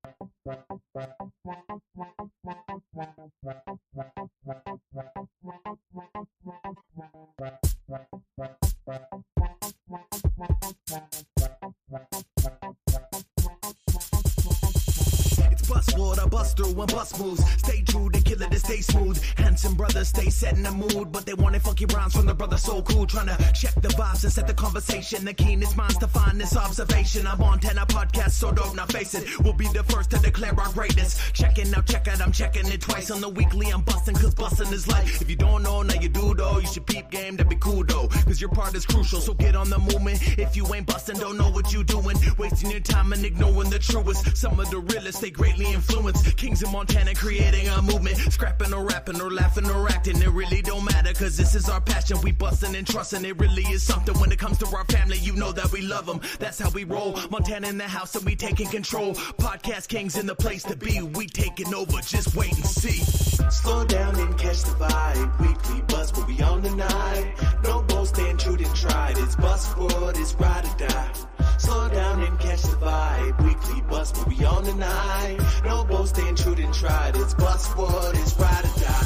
I bust through when bust moves. Stay true, the killer to stay smooth. Handsome brothers stay set in the mood, but they wanted funky rhymes from the brother so cool. Trying to check the vibes and set the conversation. The keenest minds to find this observation. I'm on 10 podcast, so don't not face it. We'll be the first to declare our greatness. Checking out, check out, I'm checking it twice on the weekly. I'm busting, cause busting is life. If you don't know, now you do though. You should peep game, that'd be cool though. Cause your part is crucial, so get on the movement. If you ain't busting, don't know what you doing. Wasting your time and ignoring the truest. Some of the realest, they greatly influence. Kings in Montana creating a movement. Scrapping or rapping or laughing or acting. It really don't matter, cause this is our passion. We busting and trusting, it really is something. When it comes to our family, you know that we love them. That's how we roll. Montana in the house and we taking control. Podcast kings in the place to be. We taking over, just wait and see. Slow down and catch the vibe. Weekly buzz, we'll be on the night. No boasting, true and tried. It's bus world, it's ride or die. Slow down and catch the vibe. Weekly bus, we'll be on the night. No boasting, true and tried. It's bus world, it's ride or die.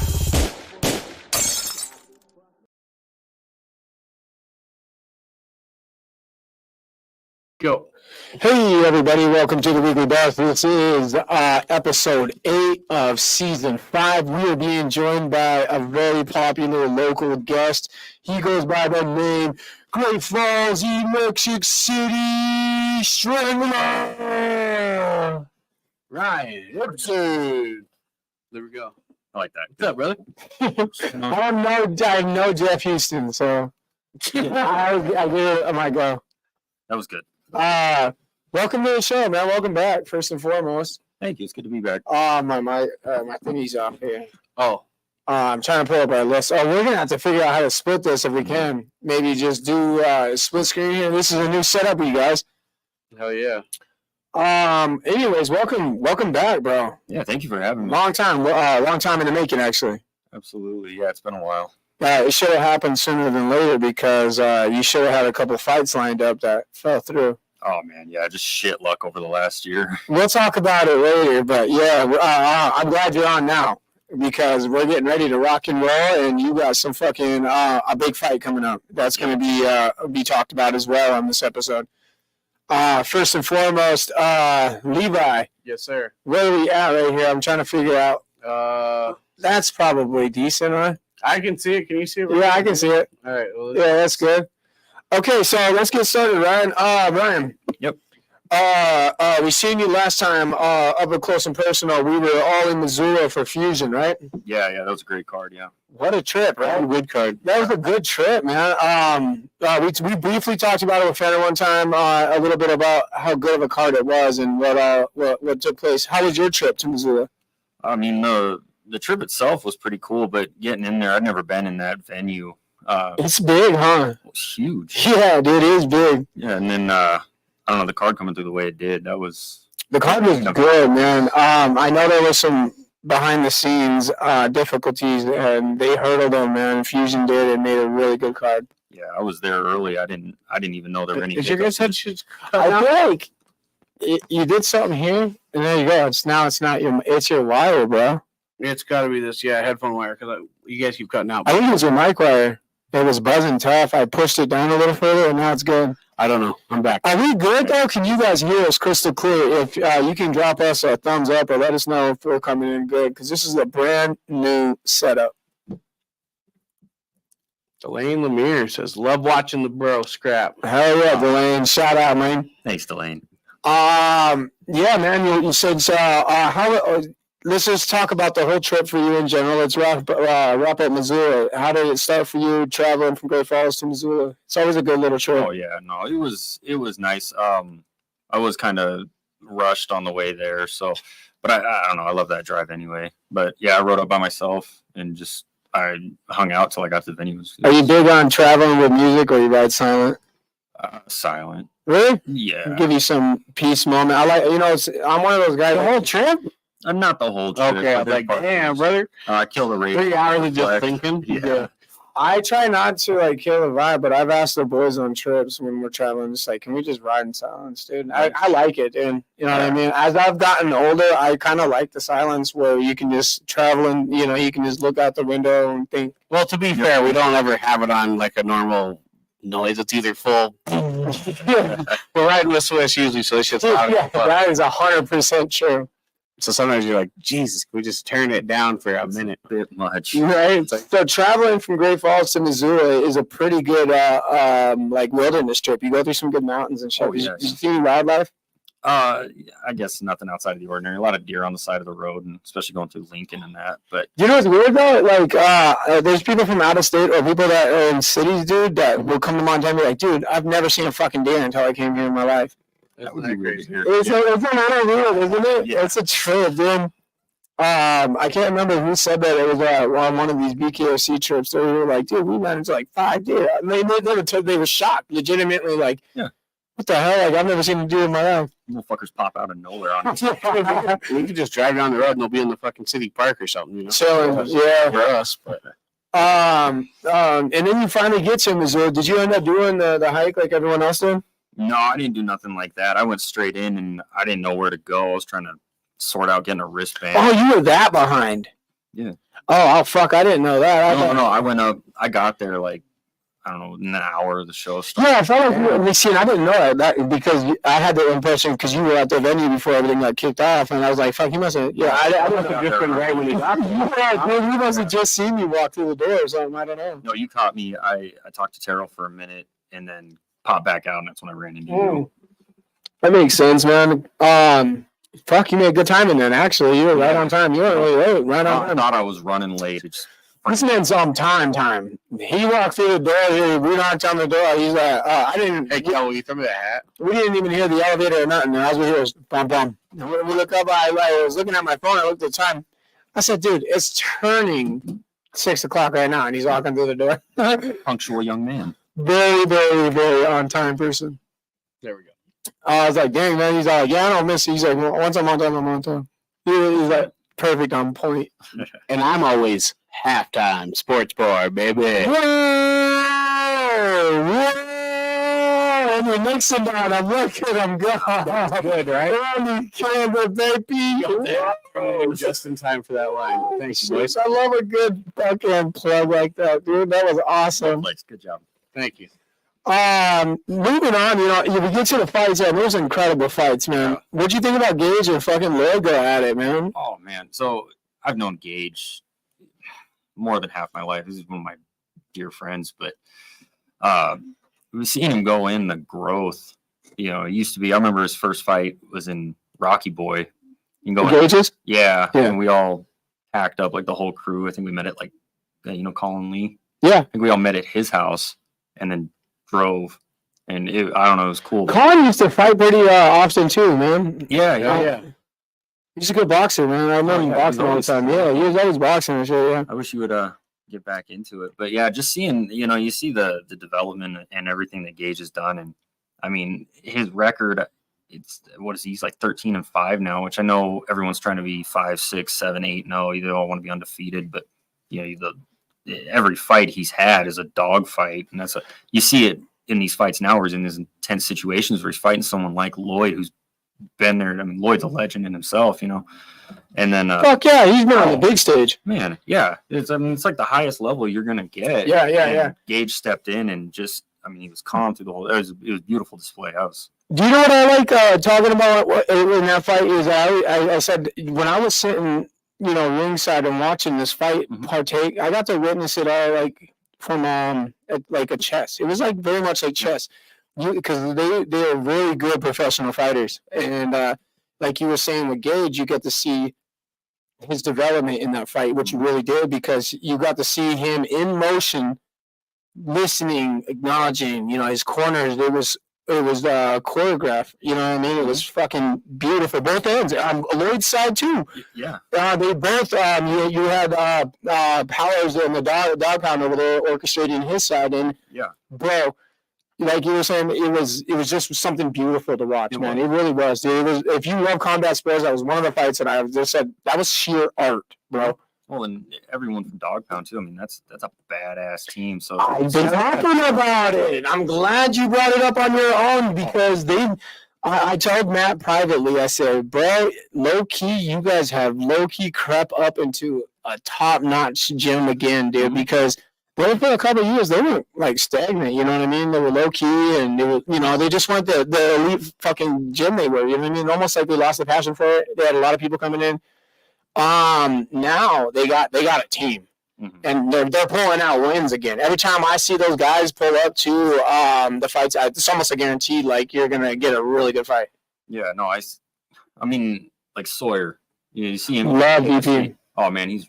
Go. Hey everybody, welcome to the Weekly Buzz. This is episode 8 of season 5. We are being joined by a very popular local guest. He goes by the name Great Falls, Electric City Strangler. Right. Ibsen. There we go. I like that. What's up, brother? I know Jeff Houston, so I give it my go. That was good. Welcome to the show, man. Welcome back, first and foremost. Thank you. It's good to be back. My thingy's off here. Oh. I'm trying to pull up our list. Oh, we're gonna have to figure out how to split this if we can. Maybe just do split screen here. This is a new setup, you guys. Hell yeah. Anyways, welcome back, bro. Yeah, thank you for having me. Long time in the making, actually. Absolutely. Yeah, it's been a while. It should have happened sooner than later because you should have had a couple fights lined up that fell through. Oh, man. Yeah, just shit luck over the last year. We'll talk about it later, but yeah, I'm glad you're on now because we're getting ready to rock and roll, and you got some fucking a big fight coming up. That's going to be talked about as well on this episode. First and foremost, Levi. Yes, sir. Where are we at right here? I'm trying to figure out. That's probably decent, huh? I can see it. Can you see it? Yeah, I can see it. All right. Well, yeah, that's good. Okay, so let's get started, Ryan. Ryan. Yep. We seen you last time up close and personal. We were all in Missoula for Fusion, right? Yeah, that was a great card, yeah. What a trip, right? Good card. That was a good trip, man. We briefly talked about it with Fenner one time, a little bit about how good of a card it was and what took place. How was your trip to Missoula? I mean, the trip itself was pretty cool, but getting in there, I'd never been in that venue. It's big, huh? It was huge. Yeah, dude, it is big. Yeah, and then, I don't know, the card coming through the way it did, that was... The card was good, man. I know there was some behind-the-scenes difficulties, and they hurdled them, man. Fusion did and made a really good card. Yeah, I was there early. I didn't even know there were any... Did you guys have shit? I feel like you did something here, and there you go. It's not your wire, bro. It's got to be this, headphone wire, because you guys keep cutting out. I think it was your mic wire. It was buzzing tough. I pushed it down a little further, and now it's good. I don't know. I'm back. Are we good, though? Can you guys hear us crystal clear? If you can drop us a thumbs up or let us know if we're coming in good, because this is a brand new setup. Delane Lemire says, love watching the bro scrap. Hell yeah, Delane. Shout out, man. Thanks, Delane. Yeah, man, you said, let's just talk about the whole trip for you in general. Let's wrap up Missoula. How did it start for you traveling from Great Falls to Missoula? It's always a good little trip. Oh, yeah, no, it was nice. I was kind of rushed on the way there, but I don't know. I love that drive anyway. But yeah, I rode up by myself and I hung out till I got to the venue. Are you big on traveling with music, or you ride silent? Silent. Really? Yeah. Give you some peace moment. I like, I'm one of those guys. The whole trip? Not the whole trip. Okay, I'm like, damn, brother. I killed a race. 3 hours of just thinking. Yeah. I try not to like kill the vibe, but I've asked the boys on trips when we're traveling, just like, can we just ride in silence, dude? I like it, dude. You know what I mean? As I've gotten older, I kind of like the silence where you can just travel and, you know, you can just look out the window and think. Well, to be fair, we don't ever have it on like a normal noise. It's either full. We're riding with Swiss usually, so it's just loud. Yeah, that is 100% true. So sometimes you're like, Jesus, can we just turn it down for a minute? A bit much. Right. So traveling from Great Falls to Missouri is a pretty good like wilderness trip. You go through some good mountains and shit. Oh, yes. Did you see any wildlife? I guess nothing outside of the ordinary. A lot of deer on the side of the road, and especially going through Lincoln and that. But You know what's weird though? Like, there's people from out of state or people that are in cities, dude, that will come to Montana and be like, dude, I've never seen a fucking deer until I came here in my life. That would be weird. It's a little weird, isn't it? Yeah. It's a trip, dude. I can't remember who said that. It was on one of these BKOC trips. They were like, dude, we managed like 5 deer. And they were shocked, legitimately, like, Yeah. What the hell? Like, I've never seen a deer in my life. motherfuckers pop out of nowhere on us. We could just drive down the road and they'll be in the fucking city park or something, you know? So, yeah. For us, but And then you finally get to Missouri. Did you end up doing the hike like everyone else did? No, I didn't do nothing like that. I went straight in and I didn't know where to go. I was trying to sort out getting a wristband. Oh, you were that behind. Yeah. Oh, fuck. I didn't know that. No, I went up. I got there like, I don't know, in an hour of the show started. Yeah, I felt like you were, see, and I didn't know that because I had the impression because you were at the venue before everything got kicked off, and I was like, fuck, he must have, I didn't know. just been right when he got there. Yeah, dude, he must have just seen me walk through the door or something. I don't know. No, you caught me. I talked to Terrell for a minute and then popped back out, and that's when I ran into you. That makes sense, man. Fuck, you made good timing then, actually. You were right on time. You weren't really late. Right on I time. thought I was running late. It's This man's on time. He walked through the door. We knocked on the door. He's like, I didn't. Hey, Kel, will you throw me that hat? We didn't even hear the elevator or nothing. As we hear, it was bum bum. And when we look up, I was looking at my phone. I looked at the time. I said, dude, it's turning 6 o'clock right now, and he's walking through the door. punctual young man. Very, very, very on time person. There we go. I was like, dang, man. He's all like, yeah, I don't miss it. He's like, well, once I'm on time, I'm on time. He's like, perfect on point. And I'm always halftime sports bar, baby. Whoa! And the next one down, I'm looking, I'm going. That's good, right? Holy camera, baby. Bro, just in time for that line. Thanks, boys. I love a good fucking plug like that, dude. That was awesome. Good job. Thank you. Moving on, we get to the fights, and those incredible fights, man. What'd you think about Gage and fucking Lloyd go at it, man? Oh, man. So I've known Gage more than half my life. This is one of my dear friends, but we've seen him go in the growth. You know, it used to be, I remember his first fight was in Rocky Boy. You can go Gage's? Yeah. And we all packed up, like the whole crew. I think we met at Colin Lee. Yeah. I think we all met at his house and then drove. And I don't know, it was cool. Colin used to fight pretty often too, man. Yeah. He's a good boxer, man. I remember him boxing all the time. Yeah, he was always boxing and shit, yeah. I wish you would get back into it. But yeah, just seeing, you see the development and everything that Gage has done. And I mean, his record, he's like 13-5 now, which I know everyone's trying to be 5, 6, 7, 8. No, they all want to be undefeated, but every fight he's had is a dog fight. And you see it in these fights now where he's in these intense situations where he's fighting someone like Lloyd, who's been there. I mean, Lloyd's a legend in himself, and then fuck yeah, he's been on the big stage, man. Yeah, it's like the highest level you're gonna get. Yeah. Gage stepped in and just, he was calm through the whole. It was a beautiful display. Do you know what I like talking about in that fight is I said when I was sitting ringside and watching this fight partake, I got to witness it all like from like a chess. It was like very much like chess. Because they are really good professional fighters, and like you were saying with Gage, you get to see his development in that fight, which you really did, because you got to see him in motion, listening, acknowledging, his corners. It was choreographed. You know what I mean? It was fucking beautiful. Both ends. On Lloyd's side too. Yeah. They both. You had Powers and the dog pound over there orchestrating his side, and bro. Like you were saying, it was just something beautiful to watch, man. It really was, dude. If you love combat sports, that was one of the fights that I just said that was sheer art, bro. Well, and everyone from Dog Pound too. I mean, that's a badass team. So I've been talking about it. I'm glad you brought it up on your own because I told Matt privately, I said, bro, low key, you guys have low key crept up into a top notch gym again, dude, because there for a couple of years, they were like stagnant, you know what I mean? They were low key and they were, they just weren't the elite fucking gym they were, you know what I mean? Almost like they lost the passion for it. They had a lot of people coming in. Now they got a team. Mm-hmm. And they're pulling out wins again. Every time I see those guys pull up to the fights, it's almost a guaranteed like you're gonna get a really good fight. Yeah, no, I mean, like Sawyer, you see him. Love DP. Oh man, he's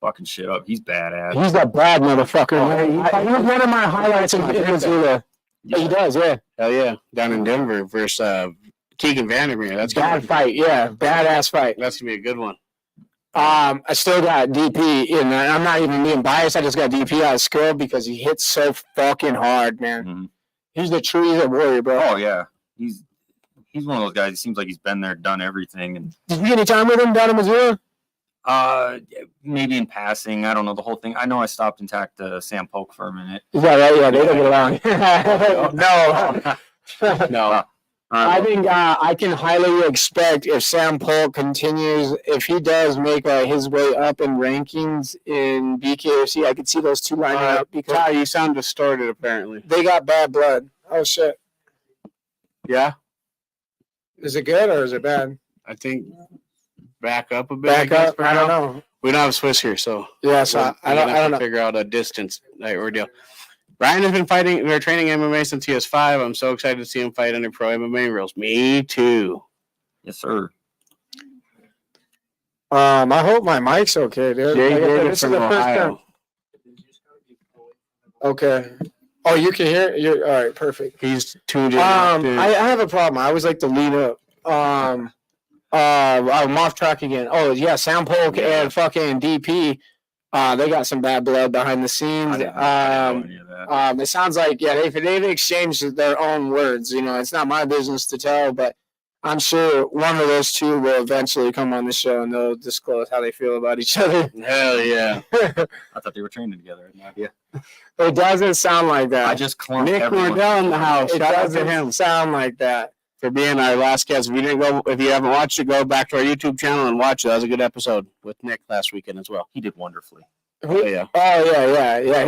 fucking shit up. He's badass. He's a bad motherfucker. He was one of my highlights in Missoula. Yeah. He does, yeah. Hell yeah, down in Denver versus Keegan Vandermeer. That's bad fight, yeah, badass fight. That's gonna be a good one. I still got DP, and I'm not even being biased. I just got DP out of skill because he hits so fucking hard, man. Mm-hmm. He's a warrior, bro. Oh yeah, he's one of those guys. It seems like he's been there, done everything. And did you get any time with him down in Missoula? Maybe in passing. I don't know the whole thing. I know I stopped and talked to Sam Polk for a minute. Is that right? Yeah, they don't get along. No. I think I can highly expect if Sam Polk continues, if he does make his way up in rankings in BKFC, I could see those two lining up. Because you sound distorted, apparently. They got bad blood. Oh, shit. Yeah? Is it good or is it bad? I think back up a bit. Back up? I don't know. We don't have Swiss here, so. Yeah, so I don't know. Figure out a distance ordeal. Ryan has been training MMA since he was 5. I'm so excited to see him fight under pro MMA rules. Me too. Yes, sir. I hope my mic's okay, dude. This is the first time. Okay. Oh, you can hear it? All right, perfect. He's tuned in. I have a problem. I always like to lead up. I'm off track again. Oh, yeah, Sam Polk and fucking DP. They got some bad blood behind the scenes. It sounds like they've exchanged their own words. It's not my business to tell, but I'm sure one of those two will eventually come on the show and they'll disclose how they feel about each other. Hell yeah! I thought they were training together. I had no idea. It doesn't sound like that. I just clumped Nick Wardell in the house. It doesn't sound like that. For being our last guest. If you haven't watched it, go back to our YouTube channel and watch it. That was a good episode with Nick last weekend as well. He did wonderfully. Oh yeah.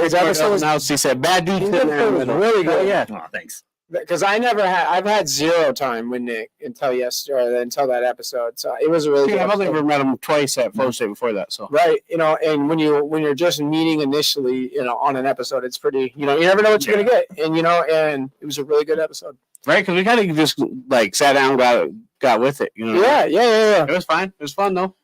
His episode was. He said bad dude. Really good. Yeah. Oh, thanks. Because I've had zero time with Nick until that episode. So it was a really good I've episode. only ever met him twice at Flow State before that. So right, and when you're just meeting initially, on an episode, it's pretty, you never know what you're gonna get, and and it was a really good episode. Right, because we kind of just sat down and got with it. Yeah. It was fine. It was fun though.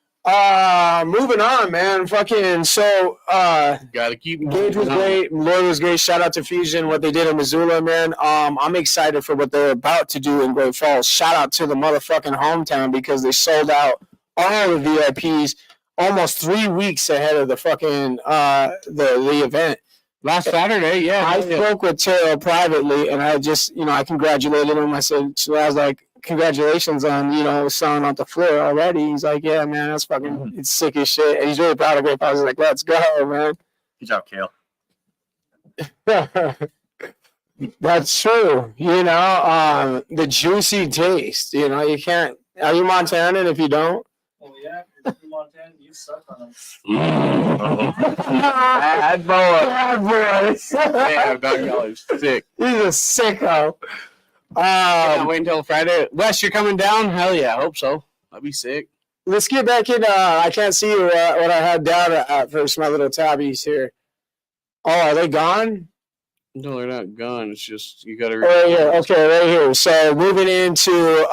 Moving on, man. Fucking so. Gotta keep. Gage was great. Lloyd was great. Shout out to Fusion, what they did in Missoula, man. I'm excited for what they're about to do in Great Falls. Shout out to the motherfucking hometown because they sold out all the VIPs almost 3 weeks ahead of the fucking the event. Last Saturday, yeah. I spoke with Terrell privately, and I just, I congratulated him. I was like, congratulations on, selling out the floor already. He's like, yeah, man, that's fucking, it's sick as shit. And he's really proud of Great Falls. He's like, let's go, man. Good job, Kale. That's true. The juicy taste, you can't, are you Montanan if you don't? Oh, yeah. Montana, you suck on them. Bad boy. Bad boy. Damn, Doug Yeller's sick. He's a sicko. Wait until Friday. Wes, you're coming down? Hell yeah, I hope so. I'll be sick. Let's get back in. I can't see what I had down at first, my little tabbies here. Oh, are they gone? No, they're not gone. It's just you got to. Right here. Okay, right here. So moving into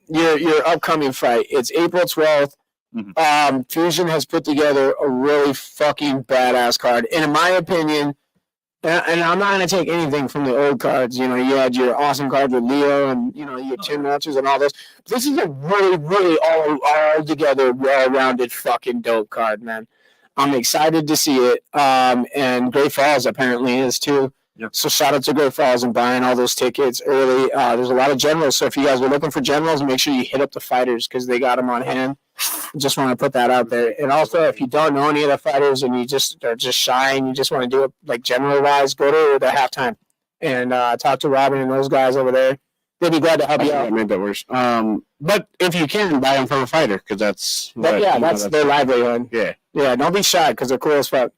your upcoming fight. It's April 12th. Mm-hmm. Fusion has put together a really fucking badass card, and in my opinion, and I'm not going to take anything from the old cards. You had your awesome card with Leo, and you had Tim matches and all this. This is a really, really all together, well-rounded, fucking dope card, man. I'm excited to see it, and Great Falls apparently is too. Yep. So shout out to Great Falls and buying all those tickets early. There's a lot of generals. So if you guys are looking for generals, make sure you hit up the fighters because they got them on hand. Just want to put that out there. And also, if you don't know any of the fighters and you just are just shy and you just want to do it like general wise, go to the halftime and talk to Robin and those guys over there. They'd be glad to help you out. I made that worse. But if you can, buy them from a fighter because that's that's their livelihood. Yeah. Yeah, don't be shy because they're cool as fuck.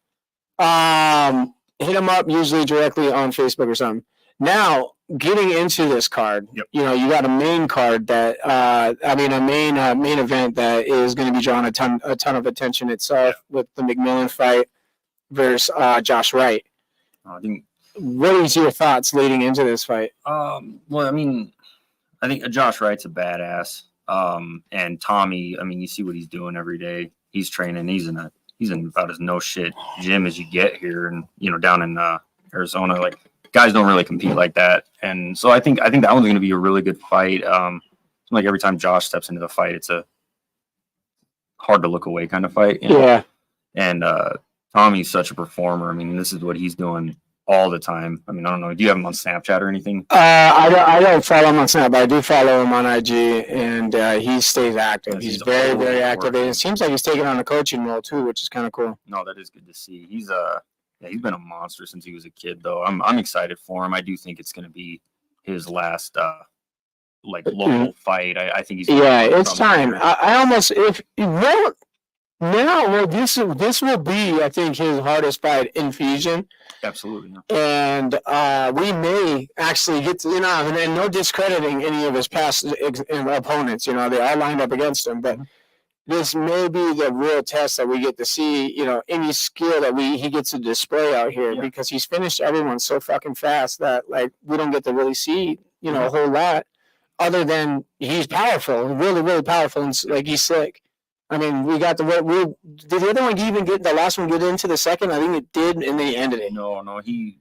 Hit them up usually directly on Facebook or something. Now, getting into this card, Yep. you got a main card that a main event that is going to be drawing a ton of attention itself with the McMillan fight versus Josh Wright. I think. What is your thoughts leading into this fight? Well, I mean, I think Josh Wright's a badass. And Tommy, I mean, you see what he's doing every day. He's training. He's in about as no shit gym as you get here, and down in Arizona, like guys don't really compete like that. And so I think that one's going to be a really good fight. Like every time Josh steps into the fight, it's a hard to look away kind of fight. Yeah. And Tommy's such a performer. I mean, this is what he's doing all the time. I mean, I don't know. Do you have him on Snapchat or anything? I don't follow him on Snap, but I do follow him on IG, and he stays active. He's very, very active. And it seems like he's taking on a coaching role too, which is kind of cool. No, that is good to see. He's been a monster since he was a kid, though. I'm excited for him. I do think it's going to be his last local fight. I think he's it's time. I almost this will be, I think, his hardest fight in Fusion. Absolutely. And we may actually get to, and no discrediting any of his past opponents. They all lined up against him, but this may be the real test that we get to see, any skill that he gets to display out here because he's finished everyone so fucking fast that we don't get to really see, a whole lot other than he's powerful, really, really powerful, and he's slick. I mean, we got did the other one even get the last one get into the second? I think it did, and they ended it. No, you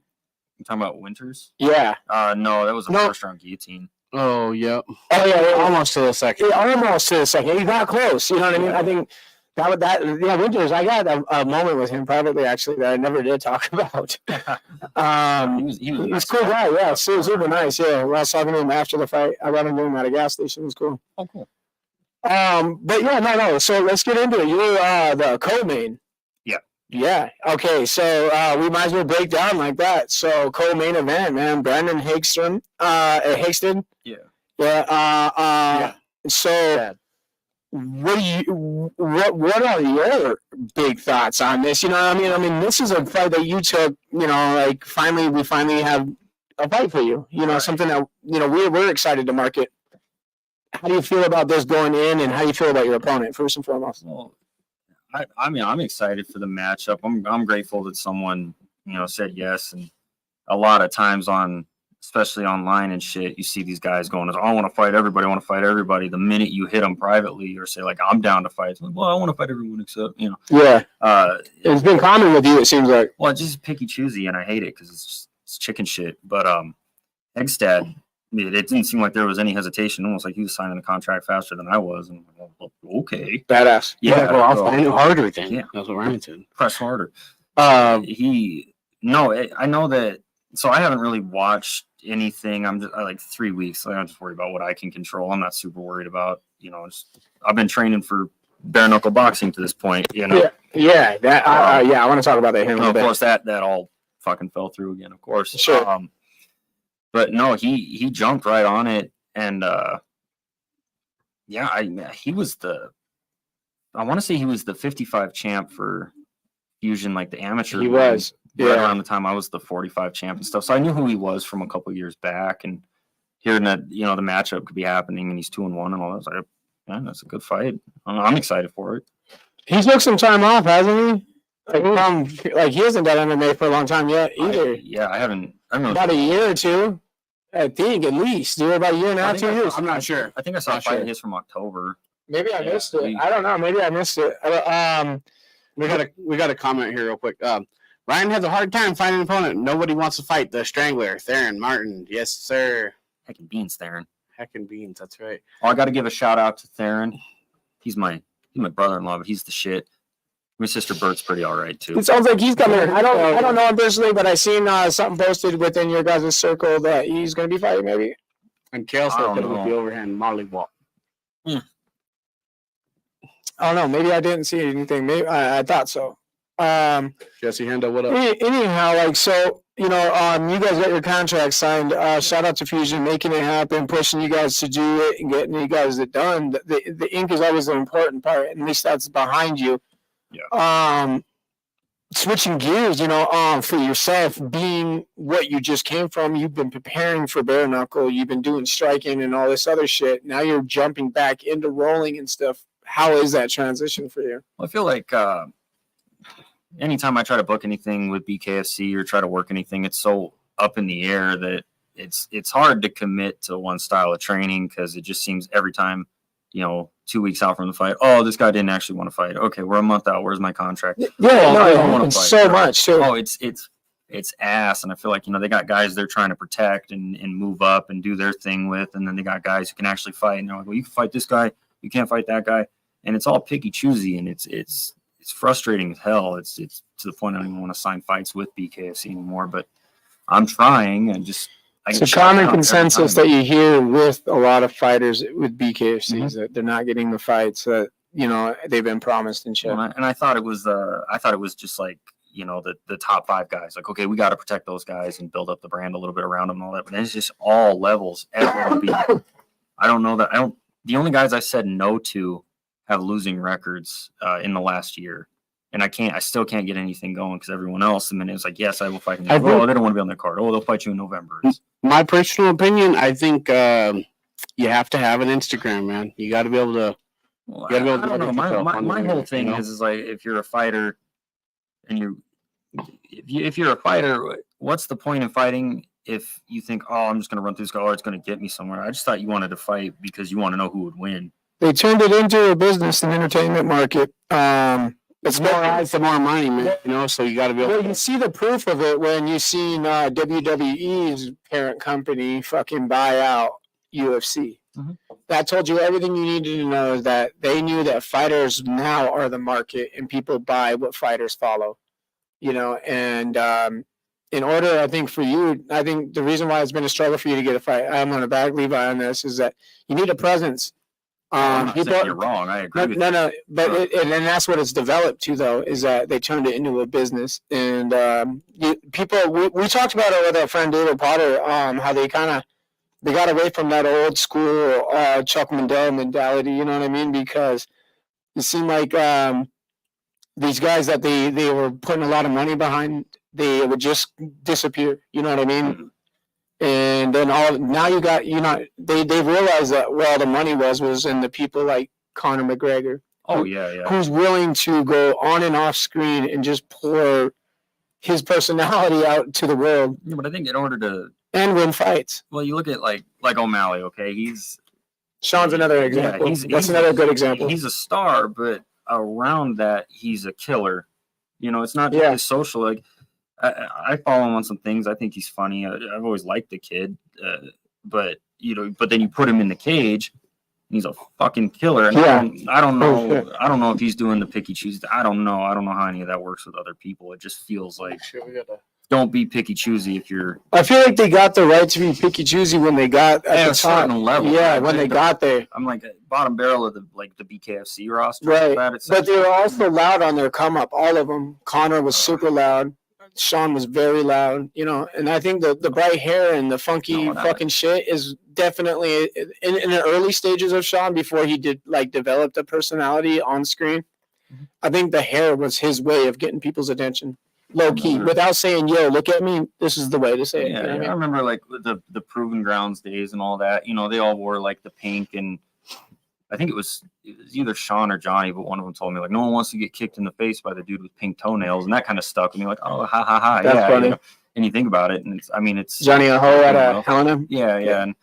talking about Winters? Yeah. No, that was a first round guillotine. Oh, yeah. Oh, yeah. Almost to the second. Yeah, almost to the second. He got close. You know what I mean? I think Winters, I got a moment with him privately, actually, that I never did talk about. He was a cool guy. Yeah, super nice. Yeah, I was talking to him after the fight. I got him doing at a gas station. It was cool. Oh, cool. But yeah, no. So let's get into it. You're the co-main. Yeah. Yeah. Okay. So we might as well break down like that. So co-main event, man. Brandon Hegstad. Yeah. Yeah. So what are your big thoughts on this? You know what I mean? I mean, this is a fight that you took. We finally have a fight for you. Something that we're excited to market. How do you feel about this going in, and how do you feel about your opponent, first and foremost? Well, I'm excited for the matchup. I'm grateful that someone, said yes. And a lot of times especially online and shit, you see these guys going, I want to fight everybody. I want to fight everybody. The minute you hit them privately or say, I'm down to fight, it's like, well, I want to fight everyone except, Yeah. It's been common with you, it seems like. Well, it's just picky choosy, and I hate it because it's chicken shit. But Hegstad, it didn't seem like there was any hesitation, almost like he was signing the contract faster than I was. And I'm like, well, okay. Badass. Yeah, well, I'll find it harder then. Yeah. That's what Ryan said. Press harder. I know that. So I haven't really watched anything. I'm just 3 weeks. I'm just worried about what I can control. I'm not super worried about, I've been training for bare knuckle boxing to this point, Yeah. I want to talk about that here. Of course, that all fucking fell through again, of course. Sure. But no, he jumped right on it, and he was I want to say he was the 55 champ for Fusion, the amateur. He was right around the time I was the 45 champ and stuff. So I knew who he was from a couple of years back, and hearing that the matchup could be happening, and he's 2-1 and all that. I was like, man, that's a good fight. I'm excited for it. He took some time off, hasn't he? He hasn't done MMA for a long time yet either. I haven't. About a year or two. I think at least. About a year and a half, 2 years. I'm not sure. I think I saw a fight of his from October. Maybe I missed it. I don't know. Maybe I missed it. We got a comment here real quick. Ryan has a hard time finding an opponent. Nobody wants to fight the Strangler, Theron Martin. Yes, sir. Heckin' beans, Theron. Heckin' beans. That's right. Oh, I got to give a shout out to Theron. He's my brother-in-law, but he's the shit. My sister Bert's pretty all right too. It sounds like he's coming. I don't know him personally, but I seen something posted within your guys' circle that he's going to be fighting maybe. And Kale said that would be overhand mollywop. I don't know. Maybe I didn't see anything. Maybe I thought so. Jesse Hendo, what up? Anyhow, like, so, you guys got your contract signed. Shout out to Fusion, making it happen, pushing you guys to do it and getting you guys it done. The ink is always the important part, and at least that's behind you. Yeah. Switching gears, for yourself, being what you just came from, you've been preparing for bare knuckle, you've been doing striking and all this other shit. Now you're jumping back into rolling and stuff. How is that transition for you? Well, I feel like anytime I try to book anything with BKFC or try to work anything, it's so up in the air that it's hard to commit to one style of training because it just seems every time, 2 weeks out from the fight, oh, this guy didn't actually want to fight. Okay, we're a month out. Where's my contract? I don't want to fight. So much too. Oh, it's ass, and I feel like they got guys they're trying to protect and move up and do their thing with, and then they got guys who can actually fight. And they're like, well, you can fight this guy, you can't fight that guy, and it's all picky choosy, and it's frustrating as hell. It's to the point I don't even want to sign fights with BKFC anymore. But I'm trying, and just it's a common consensus that you hear with a lot of fighters with BKFCs that they're not getting the fights that they've been promised and shit. And I thought it was just like the top 5 guys. Like, okay, we got to protect those guys and build up the brand a little bit around them and all that. But it's just all levels. I don't know that. The only guys I said no to have losing records in the last year. And I still can't get anything going because everyone else, the minute it's like, yes, I will fight. They don't want to be on their card. Oh, they'll fight you in November. My personal opinion, I think you have to have an Instagram, man. You got to be able to. Well, I don't know. My whole thing is like, if you're a fighter, and if you're a fighter, what's the point in fighting if you think, oh, I'm just going to run through this guy, or it's going to get me somewhere? I just thought you wanted to fight because you want to know who would win. They turned it into a business and entertainment market. It's more eyes, the more money, man. So you got to be able. Well, you see the proof of it when you seen WWE's parent company fucking buy out UFC. Mm-hmm. That told you everything you needed to know. Is that they knew that fighters now are the market, and people buy what fighters follow. And in order, I think for you, I think the reason why it's been a struggle for you to get a fight, I'm going to back Levi on this, is that you need a presence. I'm not saying you're wrong. I agree with you. No, but and that's what it's developed to, though, is that they turned it into a business. And we talked about it with our friend David Potter, how they got away from that old school Chuck Liddell mentality. You know what I mean? Because it seemed like these guys that they were putting a lot of money behind, they would just disappear. You know what I mean? Mm-hmm. And then now you got, they realized that where all the money was in the people like Conor McGregor. Oh, yeah. Who's willing to go on and off screen and just pour his personality out to the world. Yeah, but I think in order to... And win fights. Well, you look at like O'Malley, okay? Sean's another example. That's another good example. He's a star, but around that, he's a killer. It's not just his social... Like, I follow him on some things. I think he's funny. I've always liked the kid, but then you put him in the cage, and he's a fucking killer. And I don't know. I don't know if he's doing the picky choose. I don't know. I don't know how any of that works with other people. It just feels like don't be picky choosey if you're. I feel like they got the right to be picky choosy when they got at the top level. Yeah, when they got there. I'm like bottom barrel of the BKFC roster. Right, but they were also loud on their come up. All of them. Conor was super loud. Sean was very loud, and I think the bright hair and the funky fucking shit is definitely in the early stages of Sean before he did develop a personality on screen. Mm-hmm. I think the hair was his way of getting people's attention, low key, without saying, "Yo, look at me." This is the way to say it. Yeah, I remember the Proven Grounds days and all that. They all wore the pink, and I think it was either Sean or Johnny, but one of them told me no one wants to get kicked in the face by the dude with pink toenails, and that kind of stuck with me. Like, oh, ha ha ha, that's funny. And you think about it, and it's Johnny Aho at Helena. Yeah. And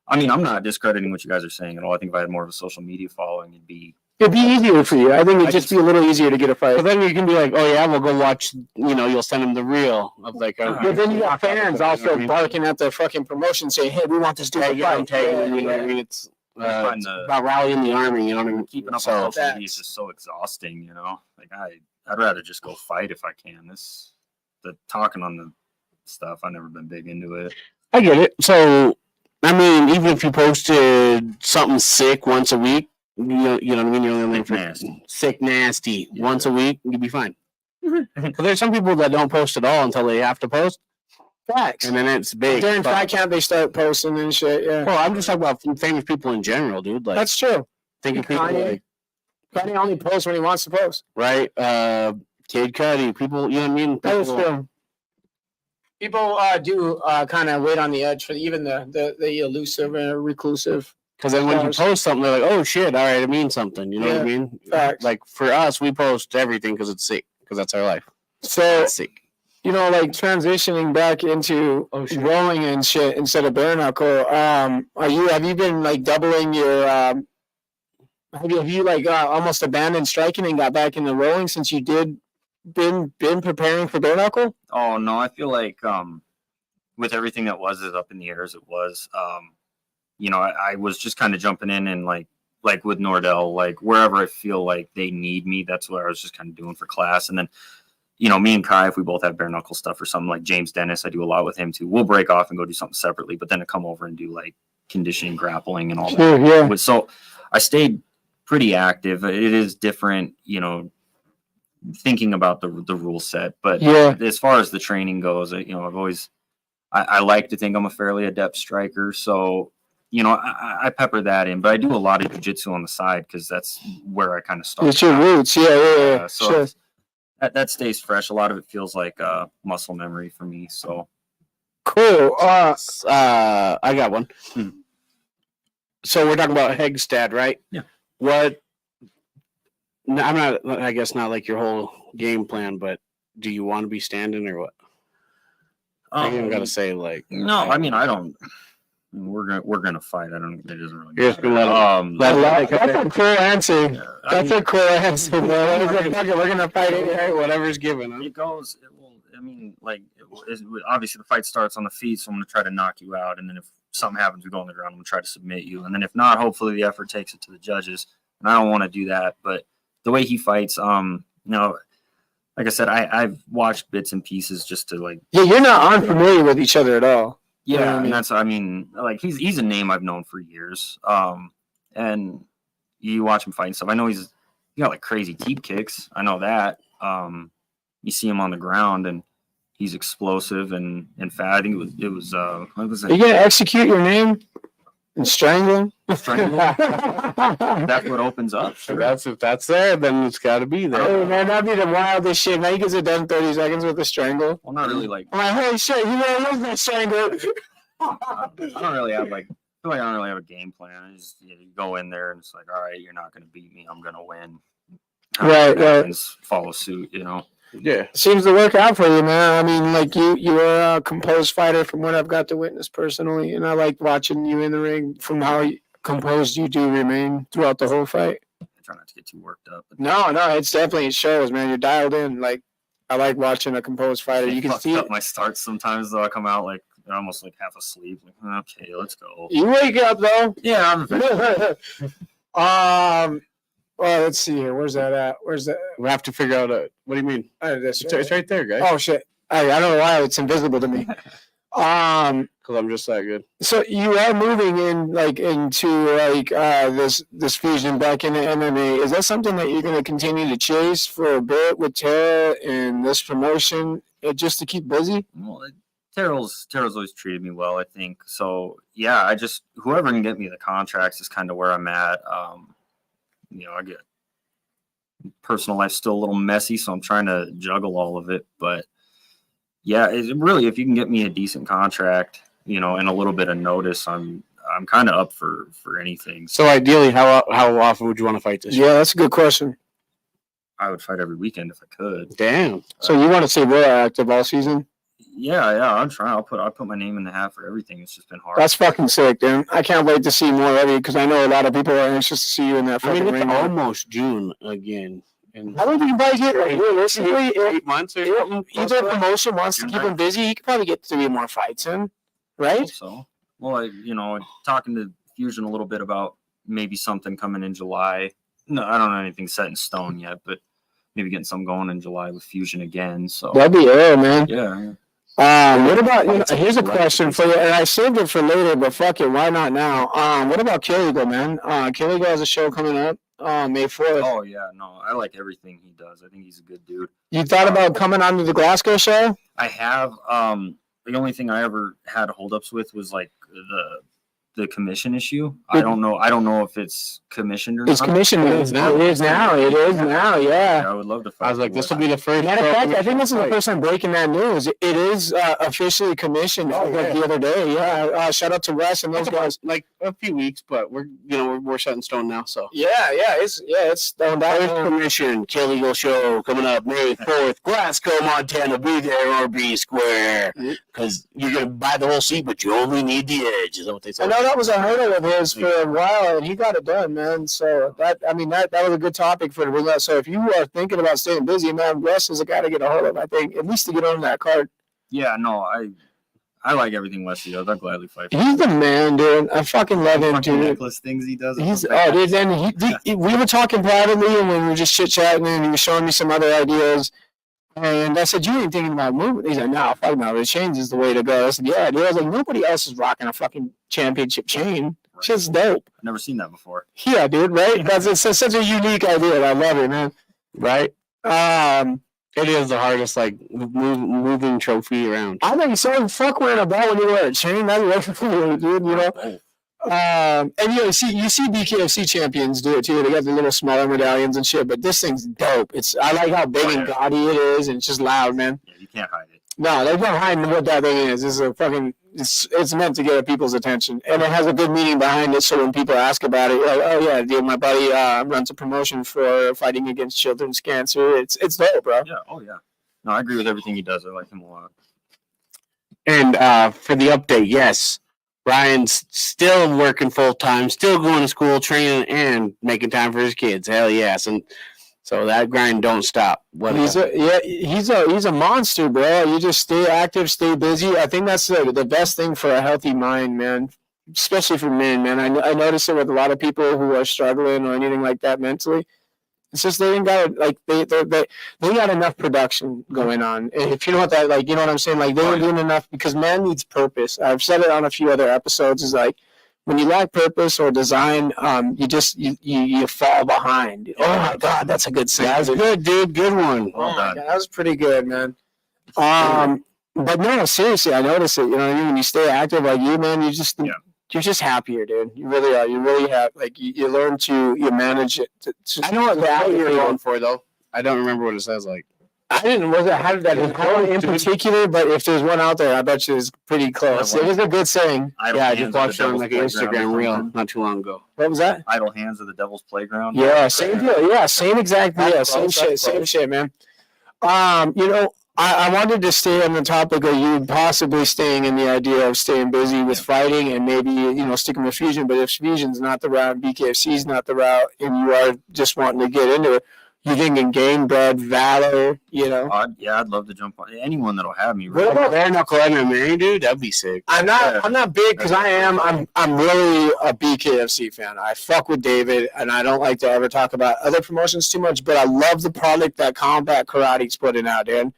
I'm not discrediting what you guys are saying at all. I think if I had more of a social media following, it'd be easier for you. I think it'd just be a little easier to get a fight. But then you can be like, oh yeah, we'll go watch. You'll send them the reel of But then you got fans also barking at the fucking promotion saying, hey, we want this dude to fight. It's Find it's the- about rallying the army. You know what I mean? keeping up So, with social media is just so exhausting, you know. Like I'd rather just go fight if I can. The talking on the stuff, I've never been big into it. I get it. So, I mean, even if you posted something sick once a week, you know what I mean? You're only Sick nasty. Sick nasty Yeah. once a week, you'd be fine. But there's some people that don't post at all until they have to post, Facts. and then it's big. During But- fight camp, they start posting and shit. Yeah, well, I'm just talking about famous people in general, dude. Like, that's true. think of people Kanye. like, Kanye only posts when he wants to post. right? Kid Cudi, people, you know what I mean? That is People- true. People do kind of wait on the edge for even the elusive and reclusive. Because then when you Post. post something, they're like, oh shit, all right, it means something. You know what I mean? Facts. Like for us, we post everything because it's sick, because that's our life. So, It's sick. you know, like transitioning back into rolling and shit instead of bare knuckle. Have you been like doubling your have you like almost abandoned striking and got back into rolling since you been preparing for bare knuckle? Oh no, I feel like with everything that was as up in the air as it was, you know, I was just kind of jumping in and like with Nordell, like wherever I feel like they need me, that's what I was just kind of doing for class. And then, you know, me and Kai, if we both have bare knuckle stuff or something, like James Dennis, I do a lot with him too. We'll break off and go do something separately, but then to come over and do like conditioning, grappling, and all that. Sure, yeah. So I stayed pretty active. It is different, you know, thinking about the rule set, but Yeah. as far as the training goes, you know, I like to think I'm a fairly adept striker, so you know, I pepper that in, but I do a lot of jiu-jitsu on the side because that's where I kind of start. It's your roots, yeah. So Sure. that stays fresh. A lot of it feels like muscle memory for me. So Cool. I got one. Hmm. So we're talking about Hegstad, right? Yeah. What? No, I'm not. I guess not like your whole game plan, but do you want to be standing or what? I even gotta say like. no, I mean I don't. We're gonna fight. I don't. It doesn't really. You're just gonna matter. let That's a cool answer. Yeah, That's a cool answer, man. We're gonna fight anyway. whatever's given. Huh? It goes. It will. I mean, like, obviously the fight starts on the feet, so I'm gonna try to knock you out, and then if something happens, we go on the ground. I'm gonna try to submit you, and then if not, hopefully the effort takes it to the judges. And I don't want to do that, but the way he fights, you know, like I said, I've watched bits and pieces just to like. Yeah, you're not unfamiliar with each other at all. Yeah, You know what I mean? and that's, I mean, like he's a name I've known for years. And you watch him fight and stuff. I know he got like crazy deep kicks. I know that. You see him on the ground and he's explosive and fat. I think it was what was Are you it? gonna execute your name and strangle him? Strangle him? That's what opens up. Sure. If that's there, then it's got to be there. Hey man, that'd be the wildest shit. Now he gets it done in 30 seconds with a strangle. Well, not really like I'm like, holy shit, you really love that strangle. I don't really have like. I feel like I don't really have a game plan. I just you go in there and it's like, all right, you're not going to beat me. I'm going to win. Right. Happens, follow suit. You know. Yeah. Seems to work out for you, man. I mean, like you are a composed fighter from what I've got to witness personally, and I like watching you in the ring from how composed you do remain throughout the whole fight. I try not to get too worked up. But No, it's definitely it shows, man. You're dialed in. Like I like watching a composed fighter. You can fucked see up it. my starts sometimes though. I come out like almost like half asleep. Like, okay, let's go. You wake up though. Yeah, I'm Well, let's see here. Where's that at? Where's that? We have to figure out what do you mean? This It's right there, guys. Oh shit! I don't know why it's invisible to me. Because I'm just that good. So you are moving into this fusion back into MMA. Is that something that you're going to continue to chase for a bit with Tara and this promotion, just to keep busy? well, Terrell's always treated me well, I think. So yeah, I just whoever can get me the contracts is kind of where I'm at. You know, I get personal life still a little messy, so I'm trying to juggle all of it. But yeah, really, if you can get me a decent contract, you know, and a little bit of notice, I'm kind of up for anything. So So ideally, how often would you want to fight this year? Yeah, that's a good question. I would fight every weekend if I could. Damn. So you want to stay real active all season? Yeah, I'm trying. I'll put my name in the hat for everything. It's just been hard. That's fucking sick, dude. I can't wait to see more of you because I know a lot of people are anxious to see you in that I fucking mean, it's ring. almost June again. And I don't think you probably get realistically. 8 months or something. Either promotion wants to You're keep right. him busy, he could probably get 3 more fights in, I right? hope so. Well, talking to Fusion a little bit about maybe something coming in July. No, I don't know anything set in stone yet, but maybe getting something going in July with Fusion again. So That'd be it, man. Yeah. What about, here's a question for you, and I saved it for later, but fuck it, why not now? What about Kill Eagle, man? Kill Eagle has a show coming up May 4th. Oh, yeah. No, I like everything he does. I think he's a good dude. You thought about coming on to the Glasgow show? I have. The only thing I ever had holdups with was like the commission issue. I don't know if it's commissioned or not. It's commissioned. It is now. Yeah. I would love to fight. I was like, this will be the first. Matter of fact, I think this is the first time breaking that news. It is officially commissioned the other day. Yeah. Shout out to Wes and those guys. Like a few weeks, but we're set in stone now. So it's thrown first down. commission Kill Eagle show coming up May 4th, Glasgow, Montana. Be there or be square, because you're gonna buy the whole seat, but you only need the edge. Is that what they said? I know that was a hurdle of his for a while, and he got it done, man. So that was a good topic for the. So if you are thinking about staying busy, man, Wes is a guy to get a hold of. I think at least to get on that card. Yeah, no, I like everything Wesley does. I'd gladly fight for him. He's the man, dude. I fucking love him, dude. Necklace things he does. Dude. And we were talking privately, and we were just chit chatting, and he was showing me some other ideas. And I said, you ain't thinking about moving? He's like, no, fuck no. The chains is the way to go. I said, yeah, dude. I was like, nobody else is rocking a fucking championship chain. It's just dope. I've never seen that before. Yeah, dude, right? It's such a unique idea. I love it, man. Right? It is the hardest, like, moving trophy around. I think so. Fuck wearing a belt when you wear a chain. That's what dude, you know? And you see BKFC champions do it too. They got the little smaller medallions and shit, but this thing's dope. I like how big and gaudy it is, and it's just loud, man. Yeah, you can't hide it. No, there's no hiding what that thing is. It's meant to get people's attention, and it has a good meaning behind it. So when people ask about it, you're like, oh yeah, dude, my buddy runs a promotion for fighting against children's cancer. It's dope, bro. Yeah. Oh yeah. No, I agree with everything he does. I like him a lot. And for the update, yes, Ryan's still working full time, still going to school, training, and making time for his kids. Hell yes, and so that grind don't stop. He's a monster, bro. You just stay active, stay busy. I think that's the best thing for a healthy mind, man. Especially for men, man. I notice it with a lot of people who are struggling or anything like that mentally. It's just they ain't got they got enough production going on. And if you know what that you know what I'm saying, like they ain't doing enough because man needs purpose. I've said it on a few other episodes. Is like when you lack purpose or design, you fall behind. Oh my God, that's a good saying. That's good, dude. Good one. Well done. That was pretty good, man. But no, seriously, I notice it. You know what I mean? When you stay active like you, man, you're just happier, dude. You really are. You really have you learn to manage it. I know what value you're going for though. I don't remember what it says like. I didn't have that in particular, but if there's one out there, I bet you it's pretty close. It was a good saying. Yeah, I just watched it on like an Instagram reel not too long ago. What was that? Idle Hands of the Devil's Playground. Yeah, same deal. Yeah, same exact deal. Same shit, man. I wanted to stay on the topic of you possibly staying in the idea of staying busy with fighting and maybe, sticking with Fusion. But if Fusion's not the route, BKFC's not the route, and you are just wanting to get into it, you thinking Game Bred, Valor, I'd love to jump on anyone that'll have me. What about bare knuckle MMA, dude? That'd be sick. I'm not big because I'm really a BKFC fan. I fuck with David, and I don't like to ever talk about other promotions too much, but I love the product that Combat Karate's putting out, dude.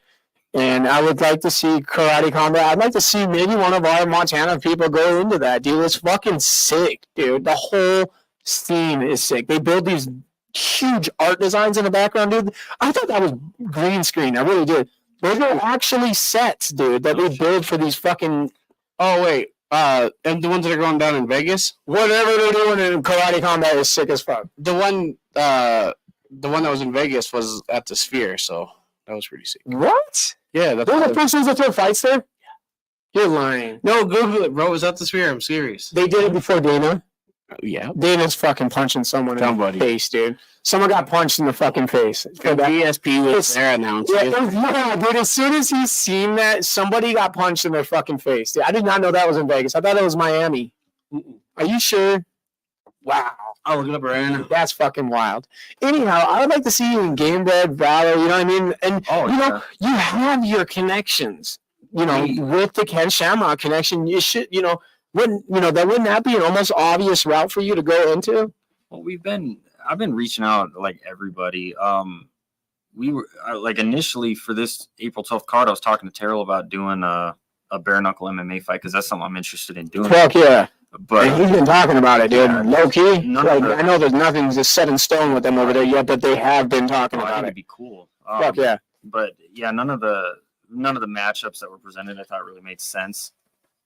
And I would like to see Karate Combat. I'd like to see maybe one of our Montana people go into that, dude. It's fucking sick, dude. The whole scene is sick. They build these huge art designs in the background, dude. I thought that was green screen. I really did. Those are actually sets, dude, that they build for these fucking... Oh, wait. And the ones that are going down in Vegas? Whatever they're doing in Karate Combat is sick as fuck. The one that was in Vegas was at the Sphere, so that was pretty sick. What? Yeah, that's those are the persons that throw fights there? Yeah. You're lying. No, Google it, bro. It was at the Sphere. I'm serious. They did it before Dana. Yeah. Dana's fucking punching someone in the face, dude. Someone got punched in the fucking face. VSP was there announced. Yeah, dude. As soon as he's seen that, somebody got punched in their fucking face. Dude, I did not know that was in Vegas. I thought it was Miami. Are you sure? Wow. I'll look it up right now. That's fucking wild. Anyhow, I would like to see you in Game Bred, Valor, you know what I mean? And, you have your connections, with the Ken Shamrock connection. You should, wouldn't that be an almost obvious route for you to go into? Well, I've been reaching out like everybody. We were like initially for this April 12th card, I was talking to Terrell about doing a bare knuckle MMA fight because that's something I'm interested in doing. Fuck yeah. But and he's been talking about it, dude. Yeah, Low key. Like, I know there's nothing just set in stone with them over there yet, but they have been talking about it. It'd be cool. Fuck yeah. But yeah, none of the matchups that were presented I thought really made sense.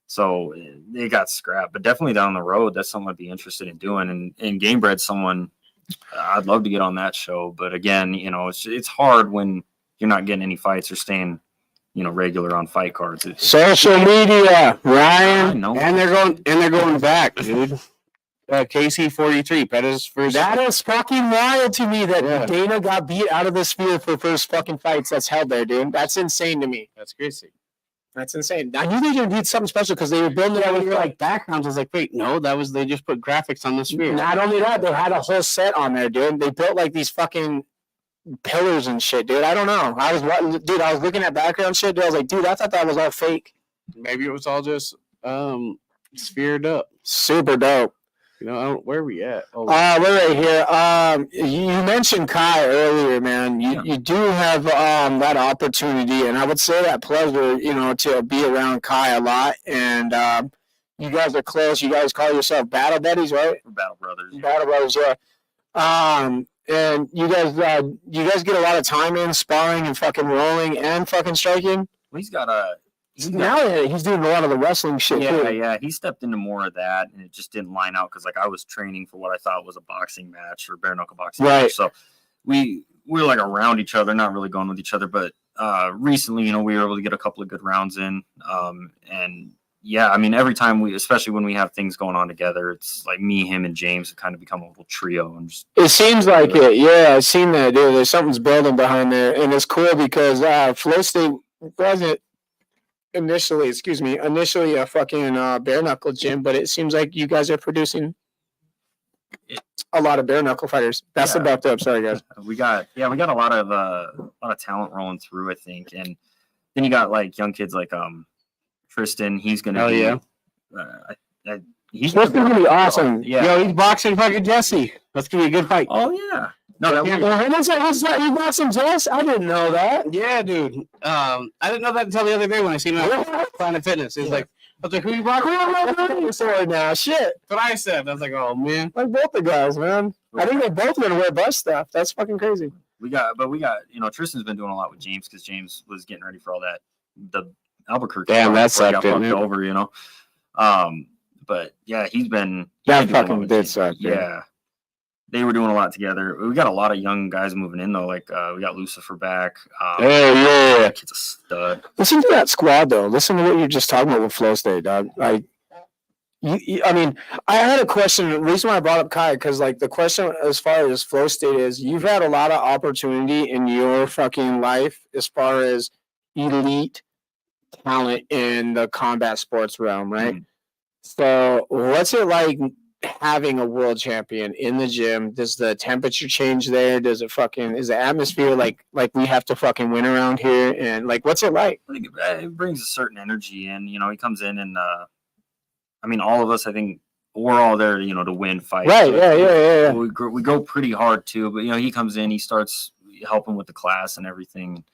So they got scrapped. But definitely down the road, that's something I'd be interested in doing. And Gamebred's someone I'd love to get on that show. But again, it's hard when you're not getting any fights or staying regular on fight cards. Social media, Ryan, and they're going back, dude. KC43, Pettis first. That is fucking wild to me that Dana got beat out of the sphere for first fucking fights that's held there, dude. That's insane to me. That's crazy. That's insane. I knew they were doing something special because they were building it with like backgrounds. I was like, wait, no, they just put graphics on the sphere. Not only that, they had a whole set on there, dude. They built like these fucking pillars and shit, dude. I don't know. I was looking at background shit, dude. I was like, dude, I thought that was all fake. Maybe it was all just sphered up. Super dope. Where are we at? We're right here. You mentioned Kai earlier, man. You do have that opportunity, and I would say that pleasure, to be around Kai a lot. And you guys are close. You guys call yourself battle buddies, right? We're battle brothers. Battle brothers, yeah. And you guys get a lot of time in sparring and fucking rolling and fucking striking. Well, he's doing a lot of the wrestling shit too. Yeah, he stepped into more of that, and it just didn't line out because I was training for what I thought was a boxing match or bare knuckle boxing match. So we're like around each other, not really going with each other. But recently, we were able to get a couple of good rounds in, and yeah, I mean, every time especially when we have things going on together, it's like me, him, and James have kind of become a little trio. And it seems like it. Yeah, I've seen that, dude. There's something's building behind there, and it's cool because Flow State wasn't initially a fucking bare knuckle gym, but it seems like you guys are producing a lot of bare knuckle fighters. That's the buffed up. Sorry, guys. We got a lot of talent rolling through, I think, and then you got like young kids like Tristan. He's gonna he's gonna be awesome. Yeah. Yo, he's boxing fucking Jesse. That's gonna be a good fight. Oh yeah. No, he's boxing Jess. I didn't know that. Yeah, dude. I didn't know that until the other day when I seen him at Planet Fitness. It was like, I was like, who you boxing? Sorry now, shit. That's what I said. I was like, oh man. Like both the guys, man. I think they both gonna wear bus stuff. That's fucking crazy. We got Tristan's been doing a lot with James because James was getting ready for all that. The Albuquerque. Damn, that sucked, got fucked over, But yeah, he's been. That fucking did suck. Yeah. They were doing a lot together. We got a lot of young guys moving in though. Like we got Lucifer back. Yeah. Kid's a stud. Listen to that squad though. Listen to what you're just talking about with Flow State, dog. Like, I mean, I had a question. The reason why I brought up Kai, because like the question as far as Flow State is, you've had a lot of opportunity in your fucking life as far as elite talent in the combat sports realm, right? Mm-hmm. So what's it like having a world champion in the gym? Does the temperature change there? Is the atmosphere like we have to fucking win around here? And like, what's it like? I think it brings a certain energy in. He comes in and I mean, all of us, I think we're all there to, to win fights. Right. Yeah. We go pretty hard too, but he comes in, he starts helping with the class and everything.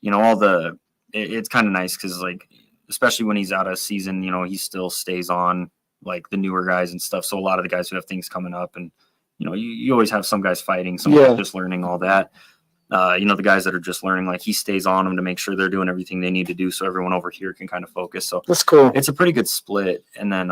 It's kind of nice because like, especially when he's out of season, he still stays on like the newer guys and stuff. So a lot of the guys who have things coming up and, you always have some guys fighting, some guys just learning all that. The guys that are just learning, like he stays on them to make sure they're doing everything they need to do. So everyone over here can kind of focus. So that's cool. It's a pretty good split. And then,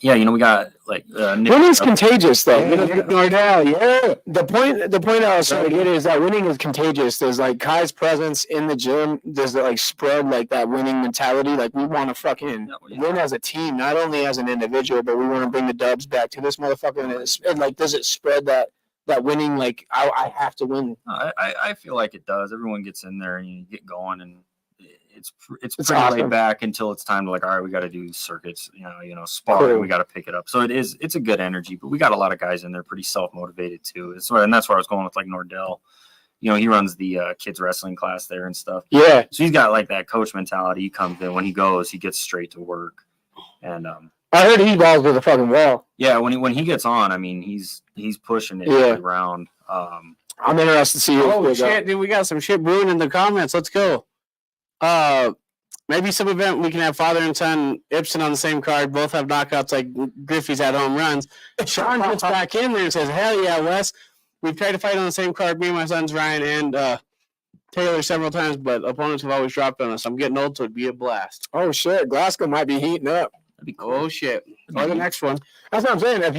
we got like winning's contagious though. Nordell, yeah. The point I was trying to get is that winning is contagious. There's like Kai's presence in the gym. Does it like spread like that winning mentality? Like we want to fucking win as a team, not only as an individual, but we want to bring the dubs back to this motherfucker. And like, does it spread that winning? Like I have to win. I feel like it does. Everyone gets in there and you get going and. It's pretty awesome. Laid back until it's time to like, all right, we got to do circuits, sparring, cool. We got to pick it up. So it's a good energy, but we got a lot of guys in there pretty self-motivated too. And that's where I was going with like Nordell. He runs the kids wrestling class there and stuff. Yeah. So he's got like that coach mentality. He comes in, when he goes, he gets straight to work. And I heard he balls with a fucking wall. yeah, when he gets on, I mean, he's pushing it every round. I'm interested to see. Oh shit, dude, we got some shit brewing in the comments. Let's go. Maybe some event we can have father and son Ibsen on the same card. Both have knockouts like Griffey's had home runs. Sean gets back in there and says, "Hell yeah, Wes. We've tried to fight on the same card. Me and my sons Ryan and Taylor several times, but opponents have always dropped on us. I'm getting old, so it'd be a blast." Oh shit, Glasgow might be heating up. That'd be cool. Oh shit. Or the next one. That's what I'm saying. If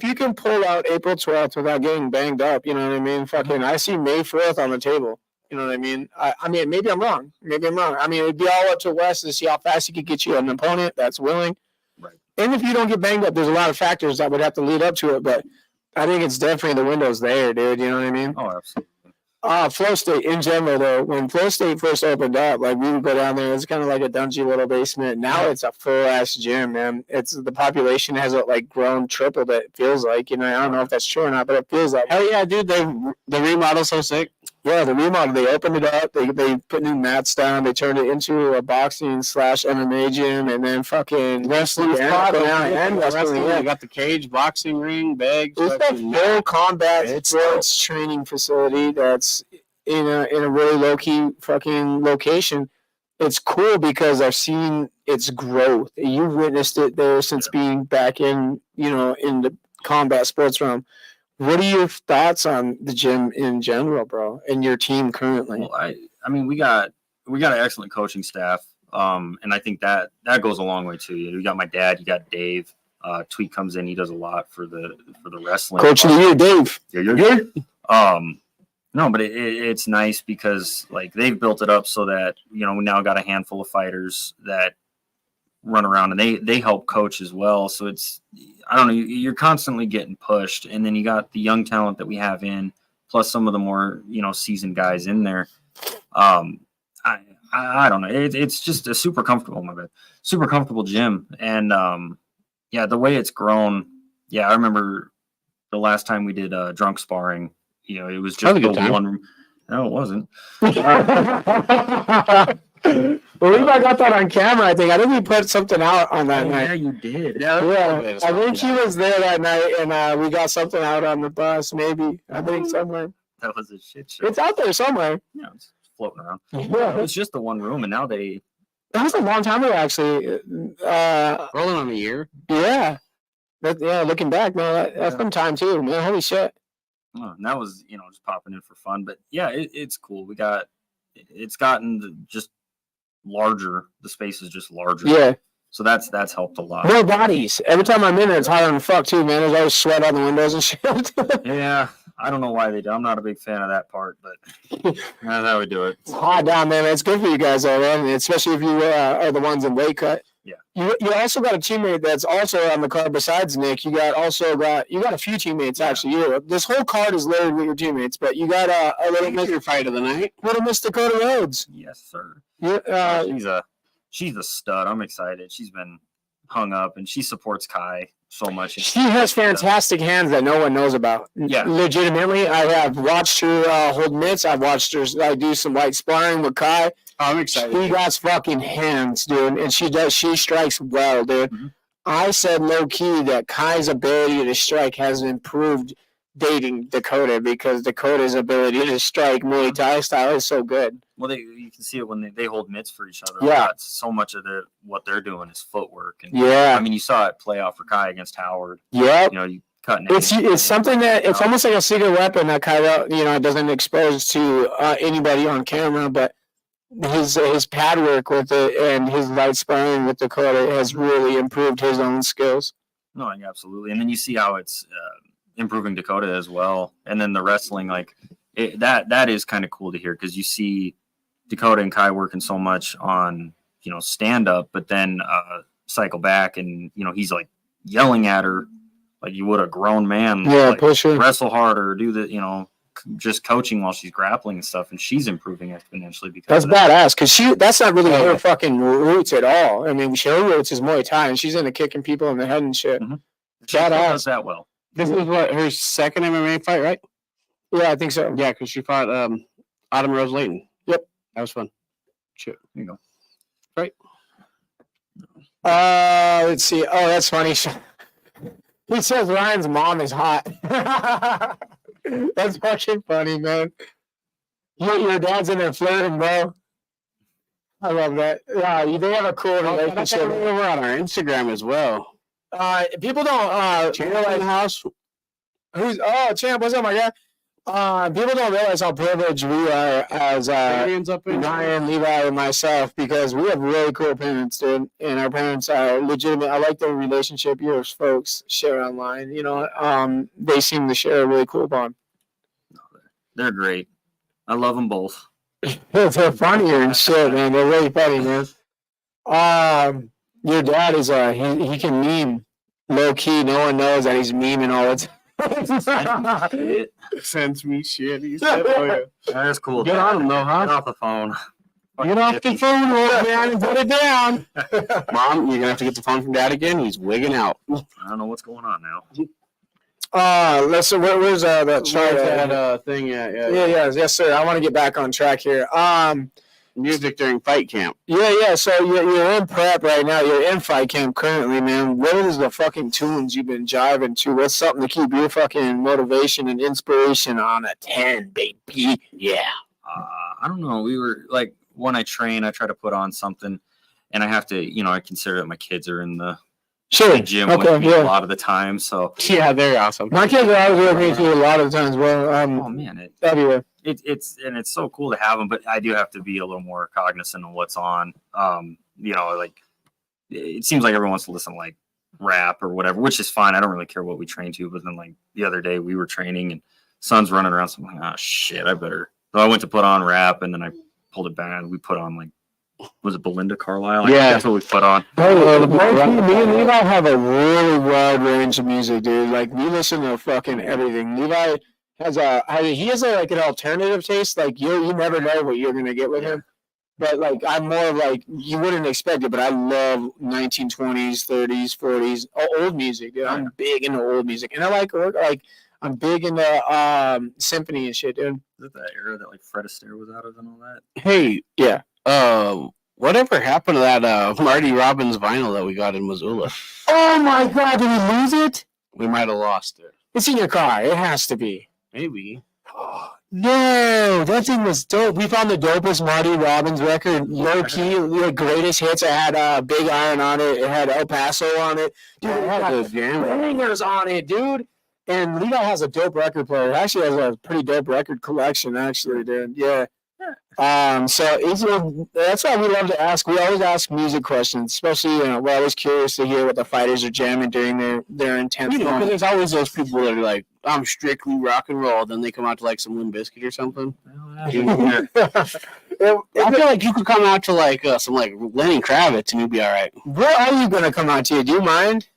you can pull out April 12th without getting banged up, you know what I mean? Fucking, I see May 4th on the table. You know what I mean? I mean, maybe I'm wrong. I mean, it'd be all up to Wes to see how fast he could get you an opponent that's willing. Right. And if you don't get banged up, there's a lot of factors that would have to lead up to it. But I think it's definitely the window's there, dude. You know what I mean? Oh, absolutely. Flow State in general, though, when Flow State first opened up, like we would go down there, it's kind of like a dungy little basement. Now it's a full ass gym, man. It's the population has like grown tripled. It feels like, you know, I don't know if that's true or not, but it feels like. Hell yeah, dude. The remodel's so sick. Yeah, the remodel. They opened it up. They put new mats down. They turned it into a boxing / MMA gym, and then fucking Wrestling spot and wrestling. Yeah. You got the cage, boxing ring, bags. It's a full combat sports training facility that's in a really low key fucking location. It's cool because I've seen its growth. You've witnessed it there since being back in the combat sports realm. What are your thoughts on the gym in general, bro, and your team currently? Well, I mean, we got an excellent coaching staff, and I think that goes a long way too. You got my dad, you got Dave. Tweet comes in, he does a lot for the wrestling. Coach of the year, Dave. Yeah, you're good. No, but it's nice because like they've built it up so that we now got a handful of fighters that run around and they help coach as well. So it's, I don't know, you're constantly getting pushed, and then you got the young talent that we have in, plus some of the more seasoned guys in there. I don't know. It's just a super comfortable gym, and the way it's grown. Yeah, I remember the last time we did drunk sparring. It was just the one room. No, it wasn't. Well, I got that on camera. I think we put something out on that night. Yeah, you did. Yeah, I think he was there that night, and we got something out on the bus. Maybe I think somewhere. That was a shit show. It's out there somewhere. Yeah, it's floating around. Yeah, it's just the one room, and now they. That was a long time ago, actually. Rolling on a year. Yeah, looking back, man, that's some time too, man. Holy shit. Oh, and that was just popping in for fun, but yeah, it's cool. It's gotten just larger. The space is just larger. Yeah. So that's helped a lot. More bodies. Every time I'm in there, it's hot on the fuck too, man. There's always sweat on the windows and shit. Yeah, I don't know why they do. I'm not a big fan of that part, but that's how we do it. It's hot down there, man. It's good for you guys, though, man. Especially if you are the ones in weight cut. Yeah. You also got a teammate that's also on the card besides Nick. You got a few teammates actually. This whole card is loaded with your teammates, but you got a little Mr. Fight of the night. Little Miss Dakota Rhodes. Yes, sir. Yeah. She's a stud. I'm excited. She's been hung up, and she supports Kai so much. She has fantastic hands that no one knows about. Yeah. Legitimately, I have watched her hold mitts. I've watched her do some light sparring with Kai. I'm excited. She got fucking hands, dude, and she strikes well, dude. Mm-hmm. I said low key that Kai's ability to strike has improved dating Dakota because Dakota's ability to strike Muay Thai style is so good. Well, you can see it when they hold mitts for each other. Yeah. So much of what they're doing is footwork. And yeah. I mean, you saw it play out for Kai against Howard. Yep. You cutting. It's something that it's almost like a secret weapon that Kai doesn't expose to anybody on camera, but his pad work with it and his light sparring with Dakota has really improved his own skills. No, absolutely. And then you see how it's improving Dakota as well. And then the wrestling, that is kind of cool to hear because you see Dakota and Kai working so much on, stand up, but then cycle back and, he's like yelling at her like you would a grown man. Yeah, push her. Wrestle harder, do the, just coaching while she's grappling and stuff, and she's improving exponentially because that's badass because that's not really her fucking roots at all. I mean, her roots is Muay Thai, and she's into kicking people in the head and shit. Mm-hmm. She does that well. This is her second MMA fight, right? Yeah, I think so. Yeah, because she fought Autumn Rose Layton. Yep, that was fun. Shit, there you go. Right. Let's see. Oh, that's funny. He says Ryan's mom is hot. That's fucking funny, man. Your dad's in there flirting, bro. I love that. Yeah, they have a cool relationship. Over on our Instagram as well. People don't realize house. Champ, what's up, my guy? People don't realize how privileged we are as Ryan, Levi, and myself, because we have really cool parents, dude, and our parents are legitimate. I like the relationship your folks share online. You know, they seem to share a really cool bond. They're great. I love them both. They're funnier and shit, man. They're really funny, man. Your dad is he can meme low key. No one knows that he's memeing all the time. Sends me shit. He said, "Oh yeah, that's cool. Get on him though, huh? Get off the phone. Get off the phone, old man, and put it down." Mom, you're gonna have to get the phone from Dad again. He's wigging out. I don't know what's going on now. Where's that chart thing? Yes, sir. I want to get back on track here. Music during fight camp. Yeah. So you're in prep right now. You're in fight camp currently, man. What is the fucking tunes you've been jiving to? What's something to keep your fucking motivation and inspiration on a 10, baby? Yeah. I don't know. We were like, when I train, I try to put on something, and I have to, I consider that my kids are in the gym with me a lot of the time. So yeah, they're awesome. My kids are always with me too a lot of the times. Well, oh man, everywhere. It's so cool to have them, but I do have to be a little more cognizant of what's on. Like it seems like everyone wants to listen to like rap or whatever, which is fine. I don't really care what we train to. But then like the other day we were training and son's running around. So I'm like, oh shit, I better. So I went to put on rap and then I pulled it back. We put on like, was it Belinda Carlisle? Yeah, that's what we put on. Me and Levi have a really wide range of music, dude. Like we listen to fucking everything. Levi has like an alternative taste. Like you never know what you're gonna get with him. But like I'm more of like you wouldn't expect it. But I love 1920s, 30s, 40s, old music, dude. I'm big into old music, and I like I'm big into symphony and shit, dude. Is it that era that like Fred Astaire was out of and all that? Hey, yeah. Whatever happened to that Marty Robbins vinyl that we got in Missoula? Oh my God, did we lose it? We might have lost it. It's in your car. It has to be. Maybe. No, that thing was dope. We found the dopest Marty Robbins record, low key, the greatest hits. It had Big Iron on it. It had El Paso on it. Dude, it had bangers on it, dude. And Levi has a dope record player. He actually has a pretty dope record collection, actually, dude. Yeah. So that's why we love to ask. We always ask music questions, especially we're always curious to hear what the fighters are jamming during their intense. Because there's always those people that are like, I'm strictly rock and roll. Then they come out to like some Limp Bizkit or something. I feel like you could come out to like some like Lenny Kravitz and you'd be all right. What are you gonna come out to? Do you mind?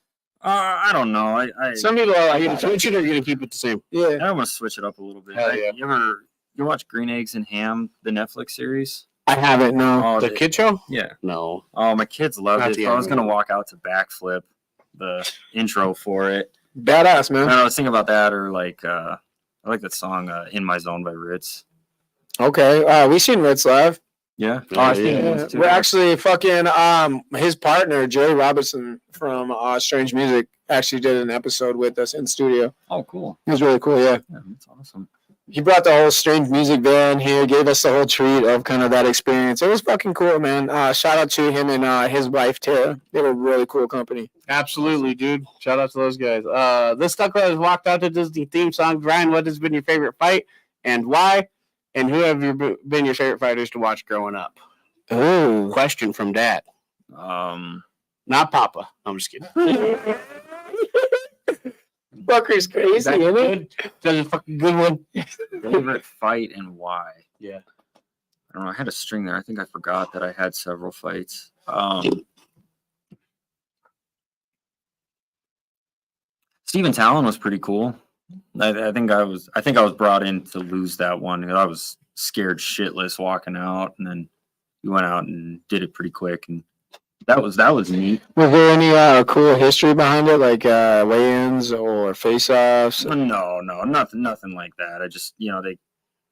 I don't know. Some people are like, you're gonna switch it or you're gonna keep it the same. Yeah, I want to switch it up a little bit. Hell yeah. You watch Green Eggs and Ham, the Netflix series? I haven't. No. The kid show? Yeah. No. Oh, my kids loved it. So I was gonna walk out to Backflip, the intro for it. Badass, man. I was thinking about that, or like I like that song "In My Zone" by Ritz. Okay, we seen Ritz live. Yeah. We're actually fucking his partner Jerry Robinson from Strange Music actually did an episode with us in studio. Oh, cool. It was really cool. Yeah, that's awesome. He brought the whole Strange Music van here, gave us the whole treat of kind of that experience. It was fucking cool, man. Shout out to him and his wife Tara. They were a really cool company. Absolutely, dude. Shout out to those guys. This Stuckler has walked out to Disney theme song. Ryan, what has been your favorite fight and why? And who have been your favorite fighters to watch growing up? Oh, question from Dad. Not Papa. I'm just kidding. Fucker's crazy, isn't it? That's a fucking good one. Favorite fight and why? Yeah. I don't know. I had a string there. I think I forgot that I had several fights. Steven Talon was pretty cool. I think I was brought in to lose that one. I was scared shitless walking out, and then he went out and did it pretty quick, and that was neat. Was there any cool history behind it, like weigh-ins or face-offs? No, nothing like that. I just, they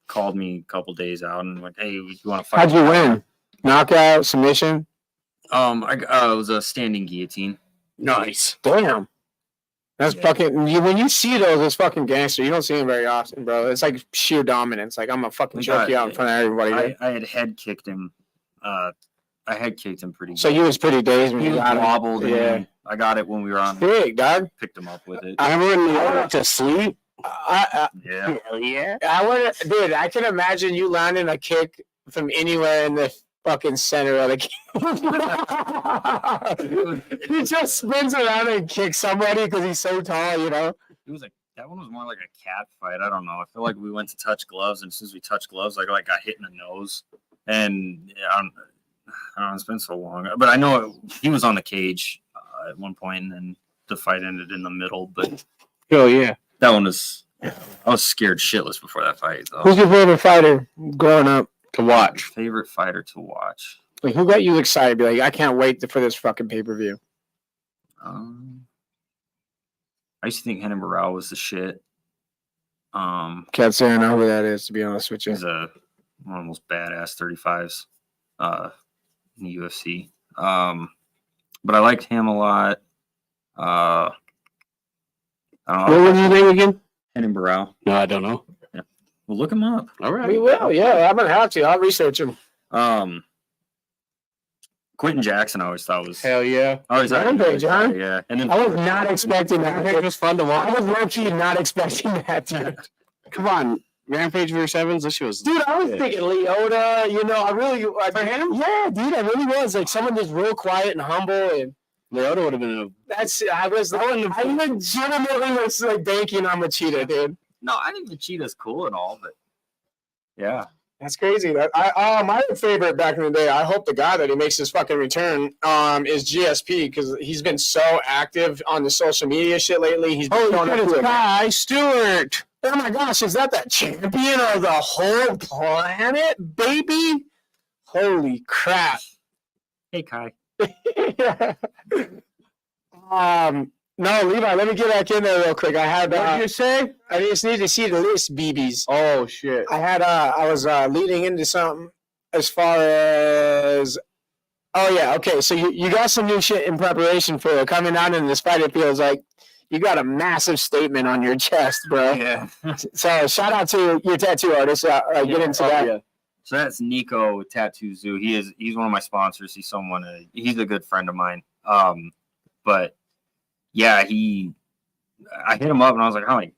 called me a couple days out and like, hey, you want to fight? How'd you win? Knockout, submission? It was a standing guillotine. Nice. Damn. That's Yeah. fucking. When you see those, it's fucking gangster. You don't see them very often, bro. It's like sheer dominance. Like I'm a fucking choke you out in front of everybody. Dude. I had head kicked him. I head kicked him pretty. So good. you was pretty dazed when He you was got him. wobbled. And Yeah. then I got it when we were on. Big dog. Picked him up with it. I remember when I went to sleep. I Yeah. Hell yeah. would, dude. I can imagine you landing a kick from anywhere in the fucking center of the he just spins around and kicks somebody because he's so tall, you know. It was like that one was more like a cat fight. I don't know. I feel like we went to touch gloves, and as soon as we touched gloves, I like got hit in the nose. And I don't know, it's been so long, but I know he was on the cage at one point, and then the fight ended in the middle. But Oh yeah. that one was, I was scared shitless before that fight. Though. Who's your favorite fighter growing up? To watch. Favorite fighter to watch? Like, who got you excited? Be like, I can't wait for this fucking pay per view. I used to think Henry Morale was the shit. Can't say I know who that is, to be honest with you. He's one of the most badass 35s in the UFC. But I liked him a lot. I don't What know. was his name again? Henry Morale. No, I don't know. Well, look him up. All right. We will, yeah. I'm gonna have to. I'll research him. Quentin Jackson, I always thought was. Hell yeah. I always thought he was Rampage, huh? yeah. And then I was not expecting that. It was fun to I watch. was low-key not expecting that, dude. Come on. Rampage vs. Evans. This shit was. Dude, I was thinking Leota, you know, for him? Yeah, dude, I really was. Like someone just real quiet and humble, and Leota would have been I legitimately was like banking on Machida, dude. no, I think Machita's cool and all, but yeah. That's crazy. My favorite back in the day, I hope to God that he makes his fucking return, is GSP, because he's been so active on the social media shit lately. He's been showing up to it. Kai Stewart. Oh my gosh, is that the champion of the whole planet, baby? Holy crap. Hey, Kai. No, Levi, let me get back in there real quick. I had What did you say? I just need to see the list, BBs. Oh shit. I was leading into something as far as okay, so you got some new shit in preparation for coming out in this fight. It feels like you got a massive statement on your chest, bro. Yeah. So shout out to your tattoo artist. Get into that. Yeah. So that's Nico with Tattoo Zoo. He's one of my sponsors. He's he's a good friend of mine. But yeah, I hit him up and I was like, "Hi,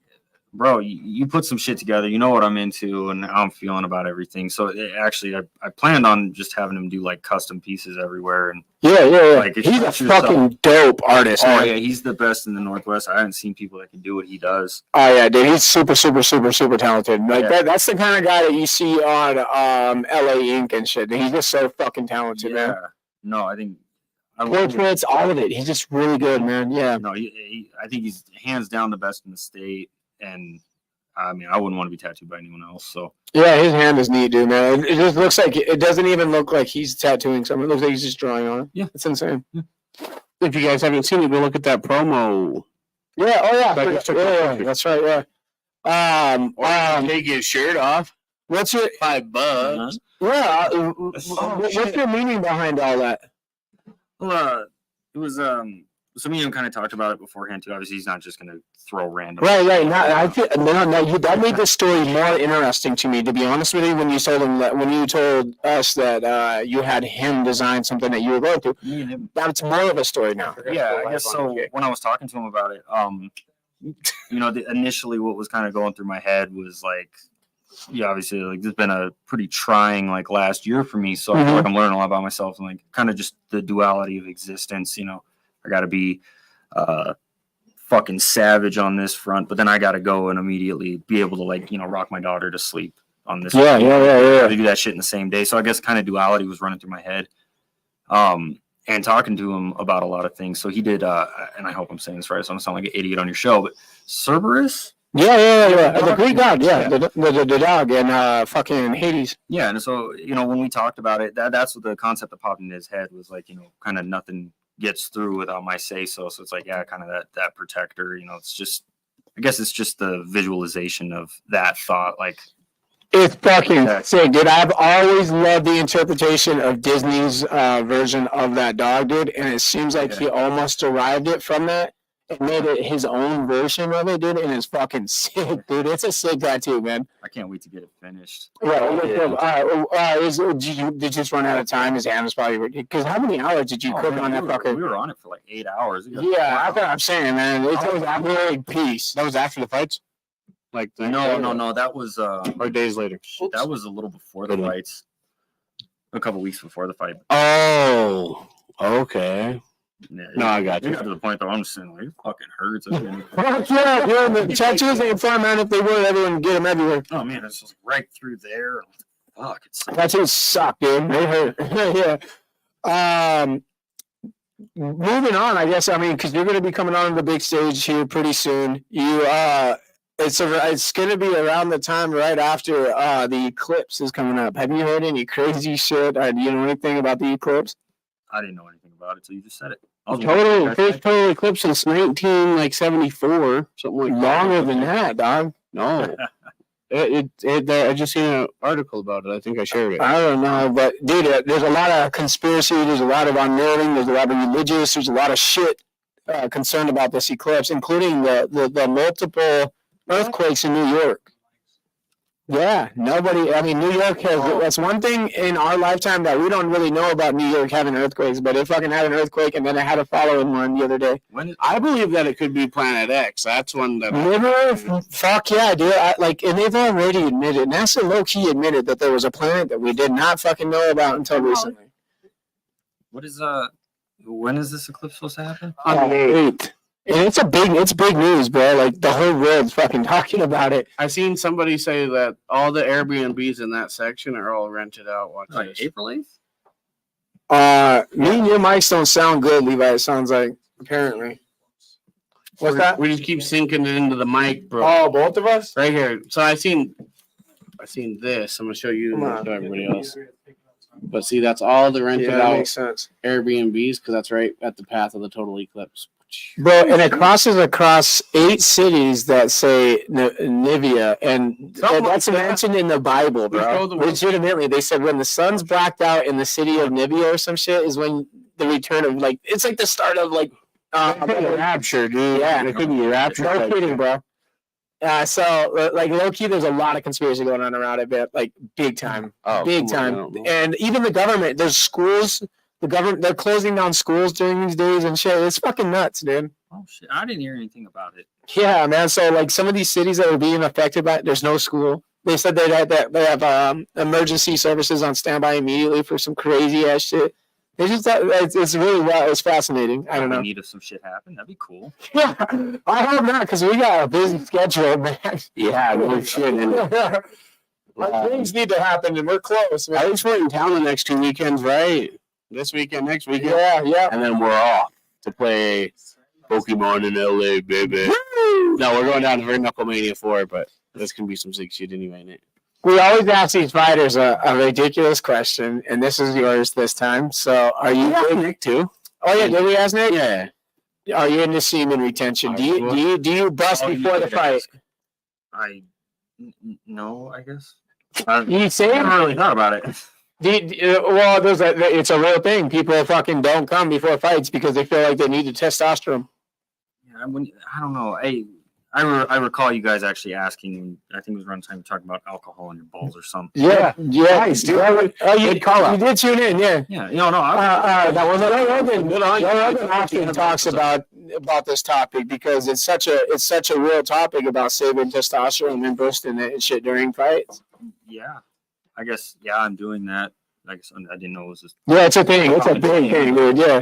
bro, you put some shit together. You know what I'm into and how I'm feeling about everything." So actually, I planned on just having him do like custom pieces everywhere. And Yeah. Like, He's a express yourself. fucking dope artist, oh man. yeah, he's the best in the Northwest. I haven't seen people that can do what he does. Oh yeah, dude, he's super talented. Like Yeah. that's the kind of guy that you see on LA Inc. and shit. He's just so fucking talented, man. No, I think. Portraits, all of it. He's just really good, man. Yeah. No, I think he's hands down the best in the state, and I mean, I wouldn't want to be tattooed by anyone else. So Yeah, his hand is neat, dude, man. It just looks like it doesn't even look like he's tattooing something. It looks like he's just drawing on it. Yeah. It's insane. If you guys haven't seen it, go look at that promo. Yeah, oh yeah. Like, Yeah, that's right, yeah. Take his shirt off. What's your $5. what's your meaning behind all that? Well, it was so me and him kind of talked about it beforehand too. Obviously, he's not just gonna throw random. Right. That made this story more interesting to me, to be honest with you. When you told us that you had him design something that you were going to, Me and him. that's more of a story now. Yeah, I guess so. When I was talking to him about it, initially what was kind of going through my head was like, yeah, obviously, like this has been a pretty trying like last year for me. So I feel like I'm learning a lot about myself and like kind of just the duality of existence. You know, I got to be fucking savage on this front, but then I got to go and immediately be able to like, rock my daughter to sleep on this. Yeah. To do that shit in the same day. So I guess kind of duality was running through my head. And talking to him about a lot of things. So he did, and I hope I'm saying this right, so I don't sound like an idiot on your show, but Cerberus? Yeah. The Greek god, yeah. The dog in fucking Hades. Yeah, and so, when we talked about it, that's what the concept that popped in his head was like, kind of nothing gets through without my say-so. So it's like, yeah, kind of that protector, it's just, I guess it's just the visualization of that thought, like It's fucking sick, dude. I've always loved the interpretation of Disney's version of that dog, dude. And it seems like he almost derived it from that and made it his own version of it, dude. And it's fucking sick, dude. It's a sick tattoo, man. I can't wait to get it finished. Did you just run out of time? His hand was probably because how many hours did you cook on that fucker? We were on it for like 8 hours. Yeah, that's what I'm saying, man. It was absolutely peace. That was after the fights? Like No. That was or days later. That was a little before the fights. A couple weeks before the fight. Oh, okay. Yeah, No, I got you. To the point though, I'm just saying, like, it fucking hurts. Fuck yeah, dude. The tattoos ain't fun, man. If they were, everyone would get them everywhere. Oh man, it's just right through there. Fuck, it's Tattoos suck, dude. They hurt. Yeah. Moving on, I guess. I mean, because you're going to be coming on the big stage here pretty soon. It's going to be around the time right after the eclipse is coming up. Have you heard any crazy shit? Do you know anything about the eclipse? I didn't know anything about it, so you just said it. First total eclipse since 1974, something like longer than that, dog. No. I just seen an article about it. I think I shared it. I don't know, but dude, there's a lot of conspiracy. There's a lot of unnerving. There's a lot of religious. There's a lot of shit concerned about this eclipse, including the multiple earthquakes in New York. Yeah, nobody. I mean, New York has. That's one thing in our lifetime that we don't really know about New York having earthquakes, but it fucking had an earthquake, and then it had a following one the other day. I believe that it could be Planet X. That's one that. Fuck yeah, dude! And they've already admitted. NASA low key admitted that there was a planet that we did not fucking know about until recently. What is when is this eclipse supposed to happen? On the 8th. And it's big news, bro. Like the whole world's fucking talking about it. I seen somebody say that all the Airbnbs in that section are all rented out. Watch this. April 8th? Me and your mics don't sound good, Levi. It sounds like apparently. What's that? We just keep sinking it into the mic, bro. Oh, both of us? Right here. So I seen this. I'm gonna show you and show everybody else. But see, that's all the rented out makes sense. Airbnbs because that's right at the path of the total eclipse. Bro, and it crosses across 8 cities that say Nivea, and that's mentioned in the Bible, bro. Legitimately, they said when the sun's blacked out in the city of Nivea or some shit is when the return of it's like the start of rapture, dude. Yeah, it could be rapture. No kidding, bro. So low key, there's a lot of conspiracy going on around it, but big time, big time, and even the government. There's schools. The government, they're closing down schools during these days and shit. It's fucking nuts, dude. Oh, shit. I didn't hear anything about it. Yeah, man. So, some of these cities that are being affected by it, there's no school. They said they have emergency services on standby immediately for some crazy-ass shit. They just it's really it's fascinating. I don't know. In need of some shit happen. That'd be cool. Yeah, I hope not, because we got a busy schedule, man. Yeah, no shit. Things need to happen, and we're close. Man. I just went in town the next 2 weekends, right? This weekend, next weekend. Yeah. And then we're off to play Pokemon in LA, baby. Woo! No, we're going down to Knuckle Mania 4, but this can be some sick shit anyway, Nate. We always ask these fighters a ridiculous question, and this is yours this time. So, are you Nick too? Oh yeah, did we ask Nick? Yeah. Are you into semen retention? Do you bust before the fight? No, I guess. You say I haven't really thought about it. It's a real thing. People fucking don't come before fights because they feel like they need the testosterone. Yeah, I don't know. I recall you guys actually asking. I think it was around the time you talking about alcohol in your balls or something. Yeah. Nice, dude. You did tune in, yeah. Yeah, that was Rogan often talks about this topic because it's such a real topic about saving testosterone and boosting it and shit during fights. Yeah. I guess, I'm doing that. I guess I didn't know it was just... Yeah, it's a thing. It's a big thing, dude. Yeah.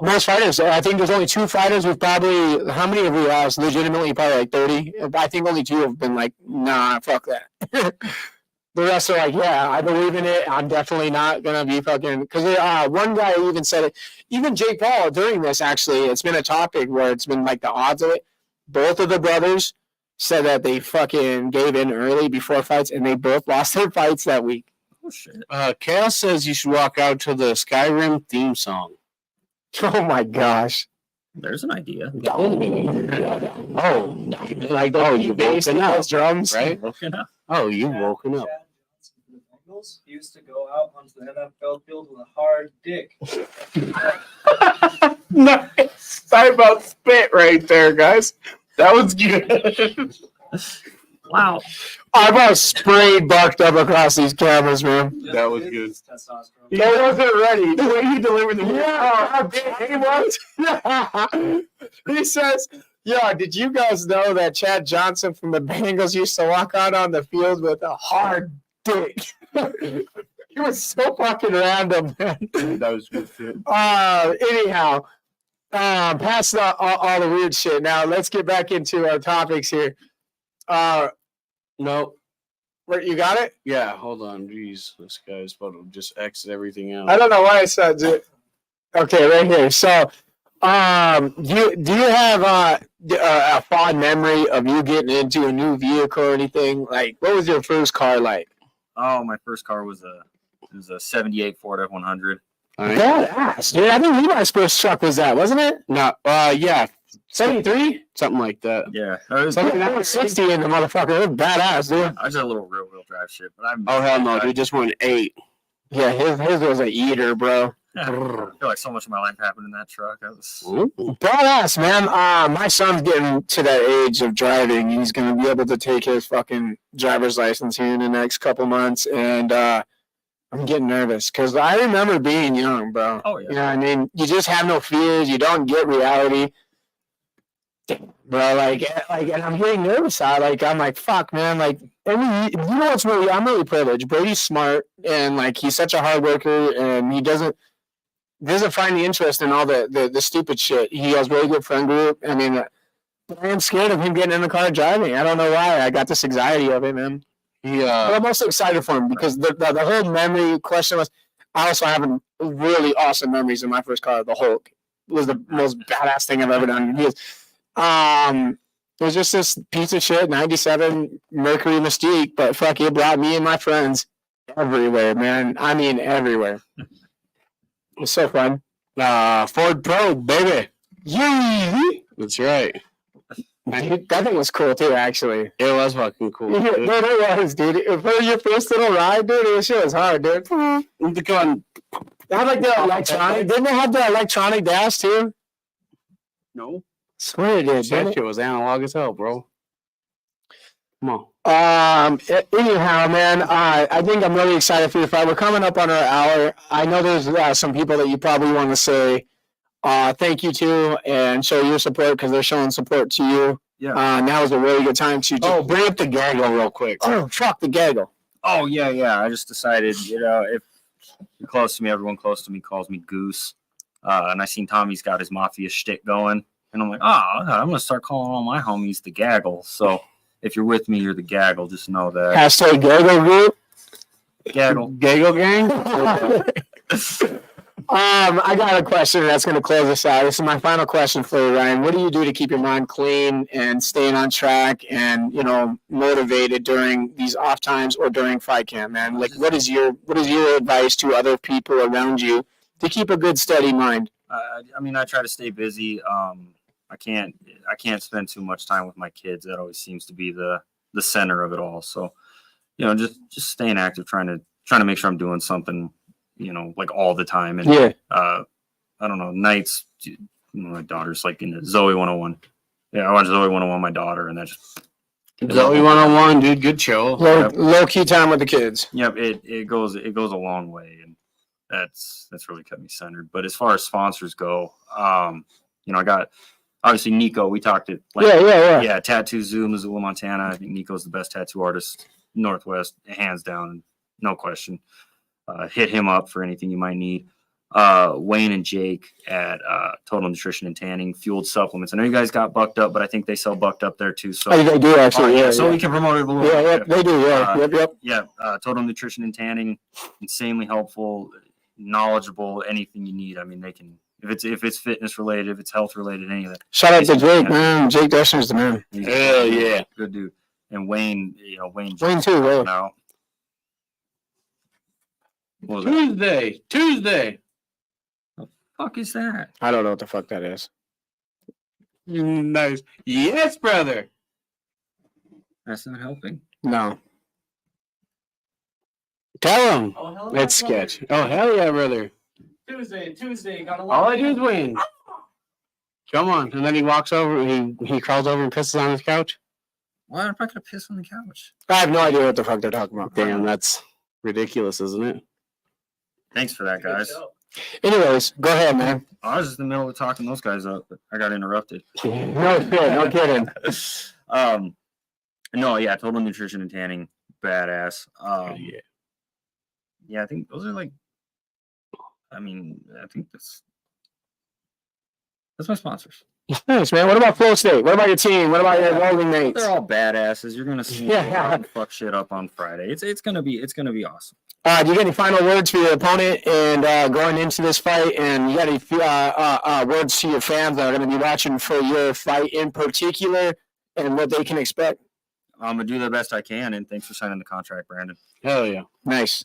Most fighters, I think there's only 2 fighters with probably... How many have we asked? Legitimately, probably 30. I think only 2 have been like, nah, fuck that. The rest are like, yeah, I believe in it. I'm definitely not going to be fucking... Because one guy even said it. Even Jake Paul, during this, actually, it's been a topic where it's been like the odds of it. Both of the brothers said that they fucking gave in early before fights, and they both lost their fights that week. Oh, shit. Chaos says you should walk out to the Skyrim theme song. Oh, my gosh. There's an idea. You bass and those drums. Right? Oh, you've woken up. Chad Johnson for the Bengals. He used to go out onto the NFL field with a hard dick. Nice. Talk about spit right there, guys. That was good. Wow. I about sprayed barked up across these cameras, man. That was good. Testosterone. He wasn't ready. The way he delivered the he says, "Yeah, did you guys know that Chad Johnson from the Bengals used to walk out on the field with a hard dick?" He was so fucking random, man. That was good shit. Anyhow, past all the weird shit. Now let's get back into our topics here. No. Where you got it? Yeah, hold on. Jeez, this guy's about to just exit everything out. I don't know why I said it. Okay, right here. So, do you have a fond memory of you getting into a new vehicle or anything? Like, what was your first car like? Oh, my first car was a 78 Ford F100. Badass, dude. I think Levi's first truck was that, wasn't it? No, yeah, 73? something like that. Yeah, I was, Something that was 60 in the motherfucker. It was badass, dude. I just had a little rear wheel drive shit, but I'm. Oh hell no, dude, just went 8. Yeah, his was an eater, bro. I feel like so much of my life happened in that truck. I was. Badass, man. My son's getting to that age of driving. He's going to be able to take his fucking driver's license here in the next couple months. And I'm getting nervous because I remember being young, bro. Oh, yeah. You know what I mean? You just have no fears. You don't get reality. Bro, and I'm getting nervous. I'm like, fuck, man. Like, you know what's really, I'm really privileged. Brady's smart and like he's such a hard worker and he doesn't find the interest in all the stupid shit. He has really good friend group. I mean, I am scared of him getting in the car driving. I don't know why. I got this anxiety of it, man. But I'm also excited for him because the whole memory question was, I also have really awesome memories in my first car. The Hulk was the most badass thing I've ever done. It was just this piece of shit, 97 Mercury Mystique, but fuck, it brought me and my friends everywhere, man. I mean, everywhere. It was so fun. Ford Probe, baby. Yeah. That's right. Dude, that thing was cool too, actually. It was fucking cool. Dude, it was, dude. For your first little ride, dude, it was hard, dude. The gun. They had like the electronic. Didn't they have the electronic dash too? No. Swear it did. That shit was analog as hell, bro. Come on. Anyhow, man, I think I'm really excited for your fight. We're coming up on our hour. I know there's some people that you probably want to say thank you to and show your support because they're showing support to you. Yeah. Now is a really good time to. Bring up the gaggle real quick. Oh, fuck the gaggle. Oh, yeah. I just decided, if you're close to me, everyone close to me calls me Goose. And I seen Tommy's got his mafia shtick going. And I'm like, I'm going to start calling all my homies the gaggle. So if you're with me, you're the gaggle. Just know that. Hashtag gaggle group. Gaggle. Gaggle gang? I got a question that's going to close us out. This is my final question for you, Ryan. What do you do to keep your mind clean and staying on track and, motivated during these off times or during fight camp, man? Like, what is your advice to other people around you to keep a good, steady mind? I try to stay busy. I can't spend too much time with my kids. That always seems to be the center of it all. So, just staying active, trying to make sure I'm doing something, like all the time. And yeah. I don't know, nights. My daughter's like into Zoe 101. Yeah, I watch Zoe 101. My daughter, and that just Zoe 101, dude. Good show. Low key time with the kids. Yep, it goes a long way, and that's really kept me centered. But as far as sponsors go, I got obviously Nico. We talked it. Yeah. Tattoo Zoo, Missoula, Montana. I think Nico's the best tattoo artist Northwest, hands down, no question. Hit him up for anything you might need. Wayne and Jake at Total Nutrition and Tanning, Fueled Supplements. I know you guys got Bucked Up, but I think they sell Bucked Up there too. So they do actually. So we can promote it a little bit. Yeah, they do. Yeah, yep. Total Nutrition and Tanning, insanely helpful, knowledgeable. Anything you need. I mean, they can. If it's fitness related, if it's health related, any of that. Shout out to Jake, man. Jake Deshner's the man. Hell yeah, good dude. And Wayne, Wayne too. Right now. Tuesday. Fuck is that? I don't know what the fuck that is. Nice. Yes, brother. That's not helping. No. Tell him. Oh, hell It's yeah, brother. sketch. Oh, hell yeah, brother. Tuesday, got a All lot. I do is win. Come on. And then he walks over, he crawls over and pisses on his couch. Why am I going to piss on the couch? I have no idea what the fuck they're talking about. Damn, that's ridiculous, isn't it? Thanks for that, guys. Anyways, go ahead, man. I was just in the middle of talking those guys up, but I got interrupted. No shit, no kidding. No, yeah, Total Nutrition and Tanning, badass. Yeah. Yeah, I think those are like, I mean, I think that's my sponsors. Thanks, man. What about Flow State? What about your team? What about your rolling mates? They're all badasses. You're gonna see Yeah. fuck shit up on Friday. It's gonna be awesome. Do you get any final words for your opponent and going into this fight? And you got any words to your fans that are going to be watching for your fight in particular and what they can expect? I'm gonna do the best I can, and thanks for signing the contract, Brandon. Hell yeah. Nice.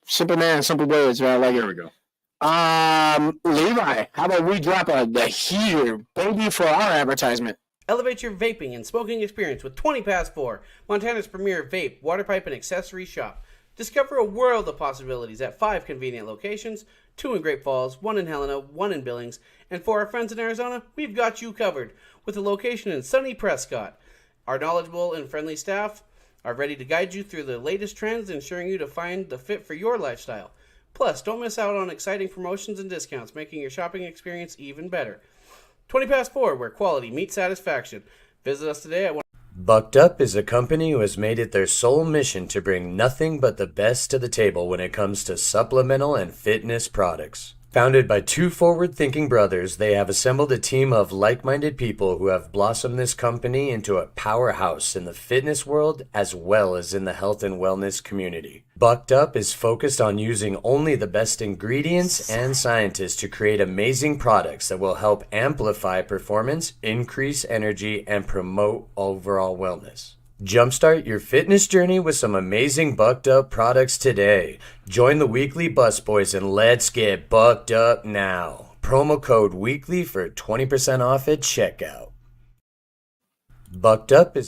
Simple man, simple words, man. I like it. Here we go. Levi, how about we drop the heater, baby, for our advertisement? Elevate your vaping and smoking experience with 20 Past 4, Montana's premier vape, water pipe, and accessory shop. Discover a world of possibilities at 5 convenient locations, 2 in Great Falls, 1 in Helena, 1 in Billings, and for our friends in Arizona, we've got you covered with a location in sunny Prescott. Our knowledgeable and friendly staff are ready to guide you through the latest trends, ensuring you to find the fit for your lifestyle. Plus, don't miss out on exciting promotions and discounts, making your shopping experience even better. 20 Past 4, where quality meets satisfaction. Visit us today at Bucked Up is a company who has made it their sole mission to bring nothing but the best to the table when it comes to supplemental and fitness products. Founded by 2 forward-thinking brothers, they have assembled a team of like-minded people who have blossomed this company into a powerhouse in the fitness world as well as in the health and wellness community. Bucked Up is focused on using only the best ingredients and scientists to create amazing products that will help amplify performance, increase energy, and promote overall wellness. Jumpstart your fitness journey with some amazing Bucked Up products today. Join the weekly busboys and let's get bucked up now. Promo code WEEKLY for 20% off at checkout. Bucked Up is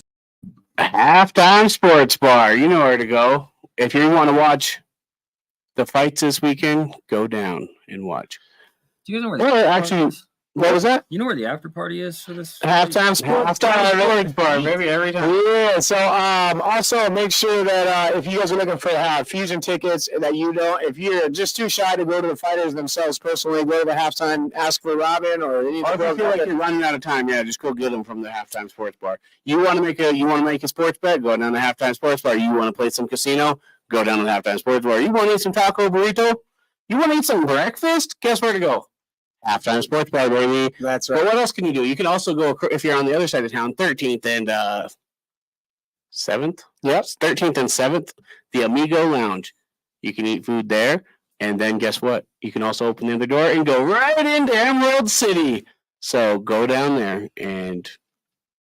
Halftime Sports Bar. You know where to go. If you want to watch the fights this weekend, go down and watch. Do you guys know where the Well, after actually, party is? what was that? You know where the after party is for this? Halftime Sports Bar, maybe every time. Yeah, so also make sure that if you guys are looking for Fusion tickets, that if you're just too shy to go to the fighters themselves personally, go to the halftime, ask for Robin or any Or if you feel like you're running out of time, yeah, just go get them from the Halftime Sports Bar. You want to make a sports bet? Go down to the Halftime Sports Bar. You want to play some casino? Go down to the Halftime Sports Bar. You want to eat some taco burrito? You want to eat some breakfast? Guess where to go? Halftime Sports Bar, baby. That's But what else can you do? You can also go, if you're on the other side of town, 13th and 7th? Yep. 13th and 7th, the Amigo Lounge. You can eat food there. And then guess what? You can also open the other door and go right into Emerald City. So go down there and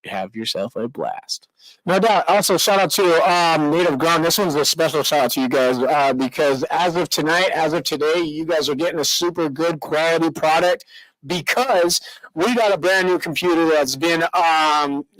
have yourself a blast. No doubt. Also, shout out to Native Grown. This one's a special shout out to you guys because as of today, you guys are getting a super good quality product because we got a brand new computer that's been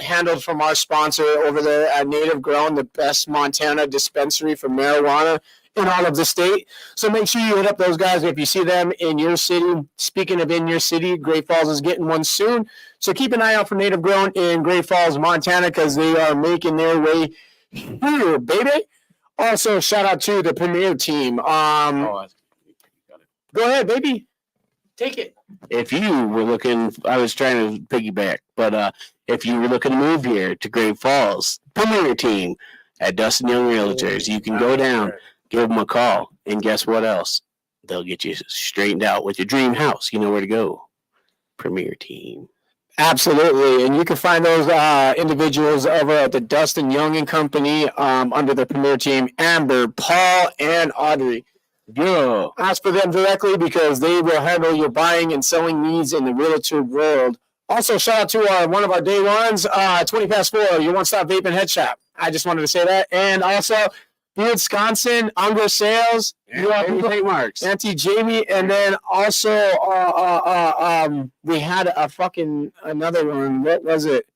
handled from our sponsor over there at Native Grown, the best Montana dispensary for marijuana in all of the state. So make sure you hit up those guys if you see them in your city. Speaking of in your city, Great Falls is getting one soon. So keep an eye out for Native Grown in Great Falls, Montana, because they are making their way here, baby. Also, shout out to the Premier team. Go ahead, baby. Take it. If you were looking, I was trying to piggyback, but if you were looking to move here to Great Falls, Premier team at Dustin Young Realtors, you can go down, give them a call, and guess what else? They'll get you straightened out with your dream house. You know where to go. Premier team. Absolutely, and you can find those individuals over at the Dustin Young and Company under the Premier team, Amber, Paul, and Audrey. Yeah. Ask for them directly because they will handle your buying and selling needs in the realtor world. Also, shout out to one of our day ones, 20 Past 4, your one-stop vape and head shop. I just wanted to say that. And also, Wisconsin, Unger Sales, Marks. Auntie Jamie, and then also we had another one. What was it?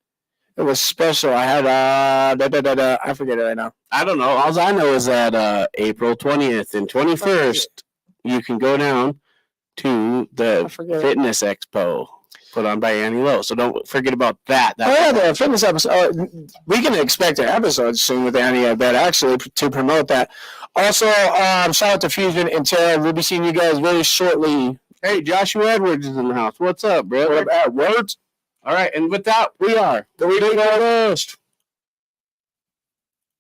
It was special. I had I forget it right now. I don't know. All I know is that April 20th and 21st, you can go down to the Fitness Expo put on by Annie Lowe. So don't forget about that. The fitness episode. We can expect an episode soon with Annie, I bet, actually, to promote that. Also, shout out to Fusion and Tara. We'll be seeing you guys very shortly. Hey, Joshua Edwards is in the house. What's up, bro? Edwards. All right, and with that, we are the Weekly Ghost.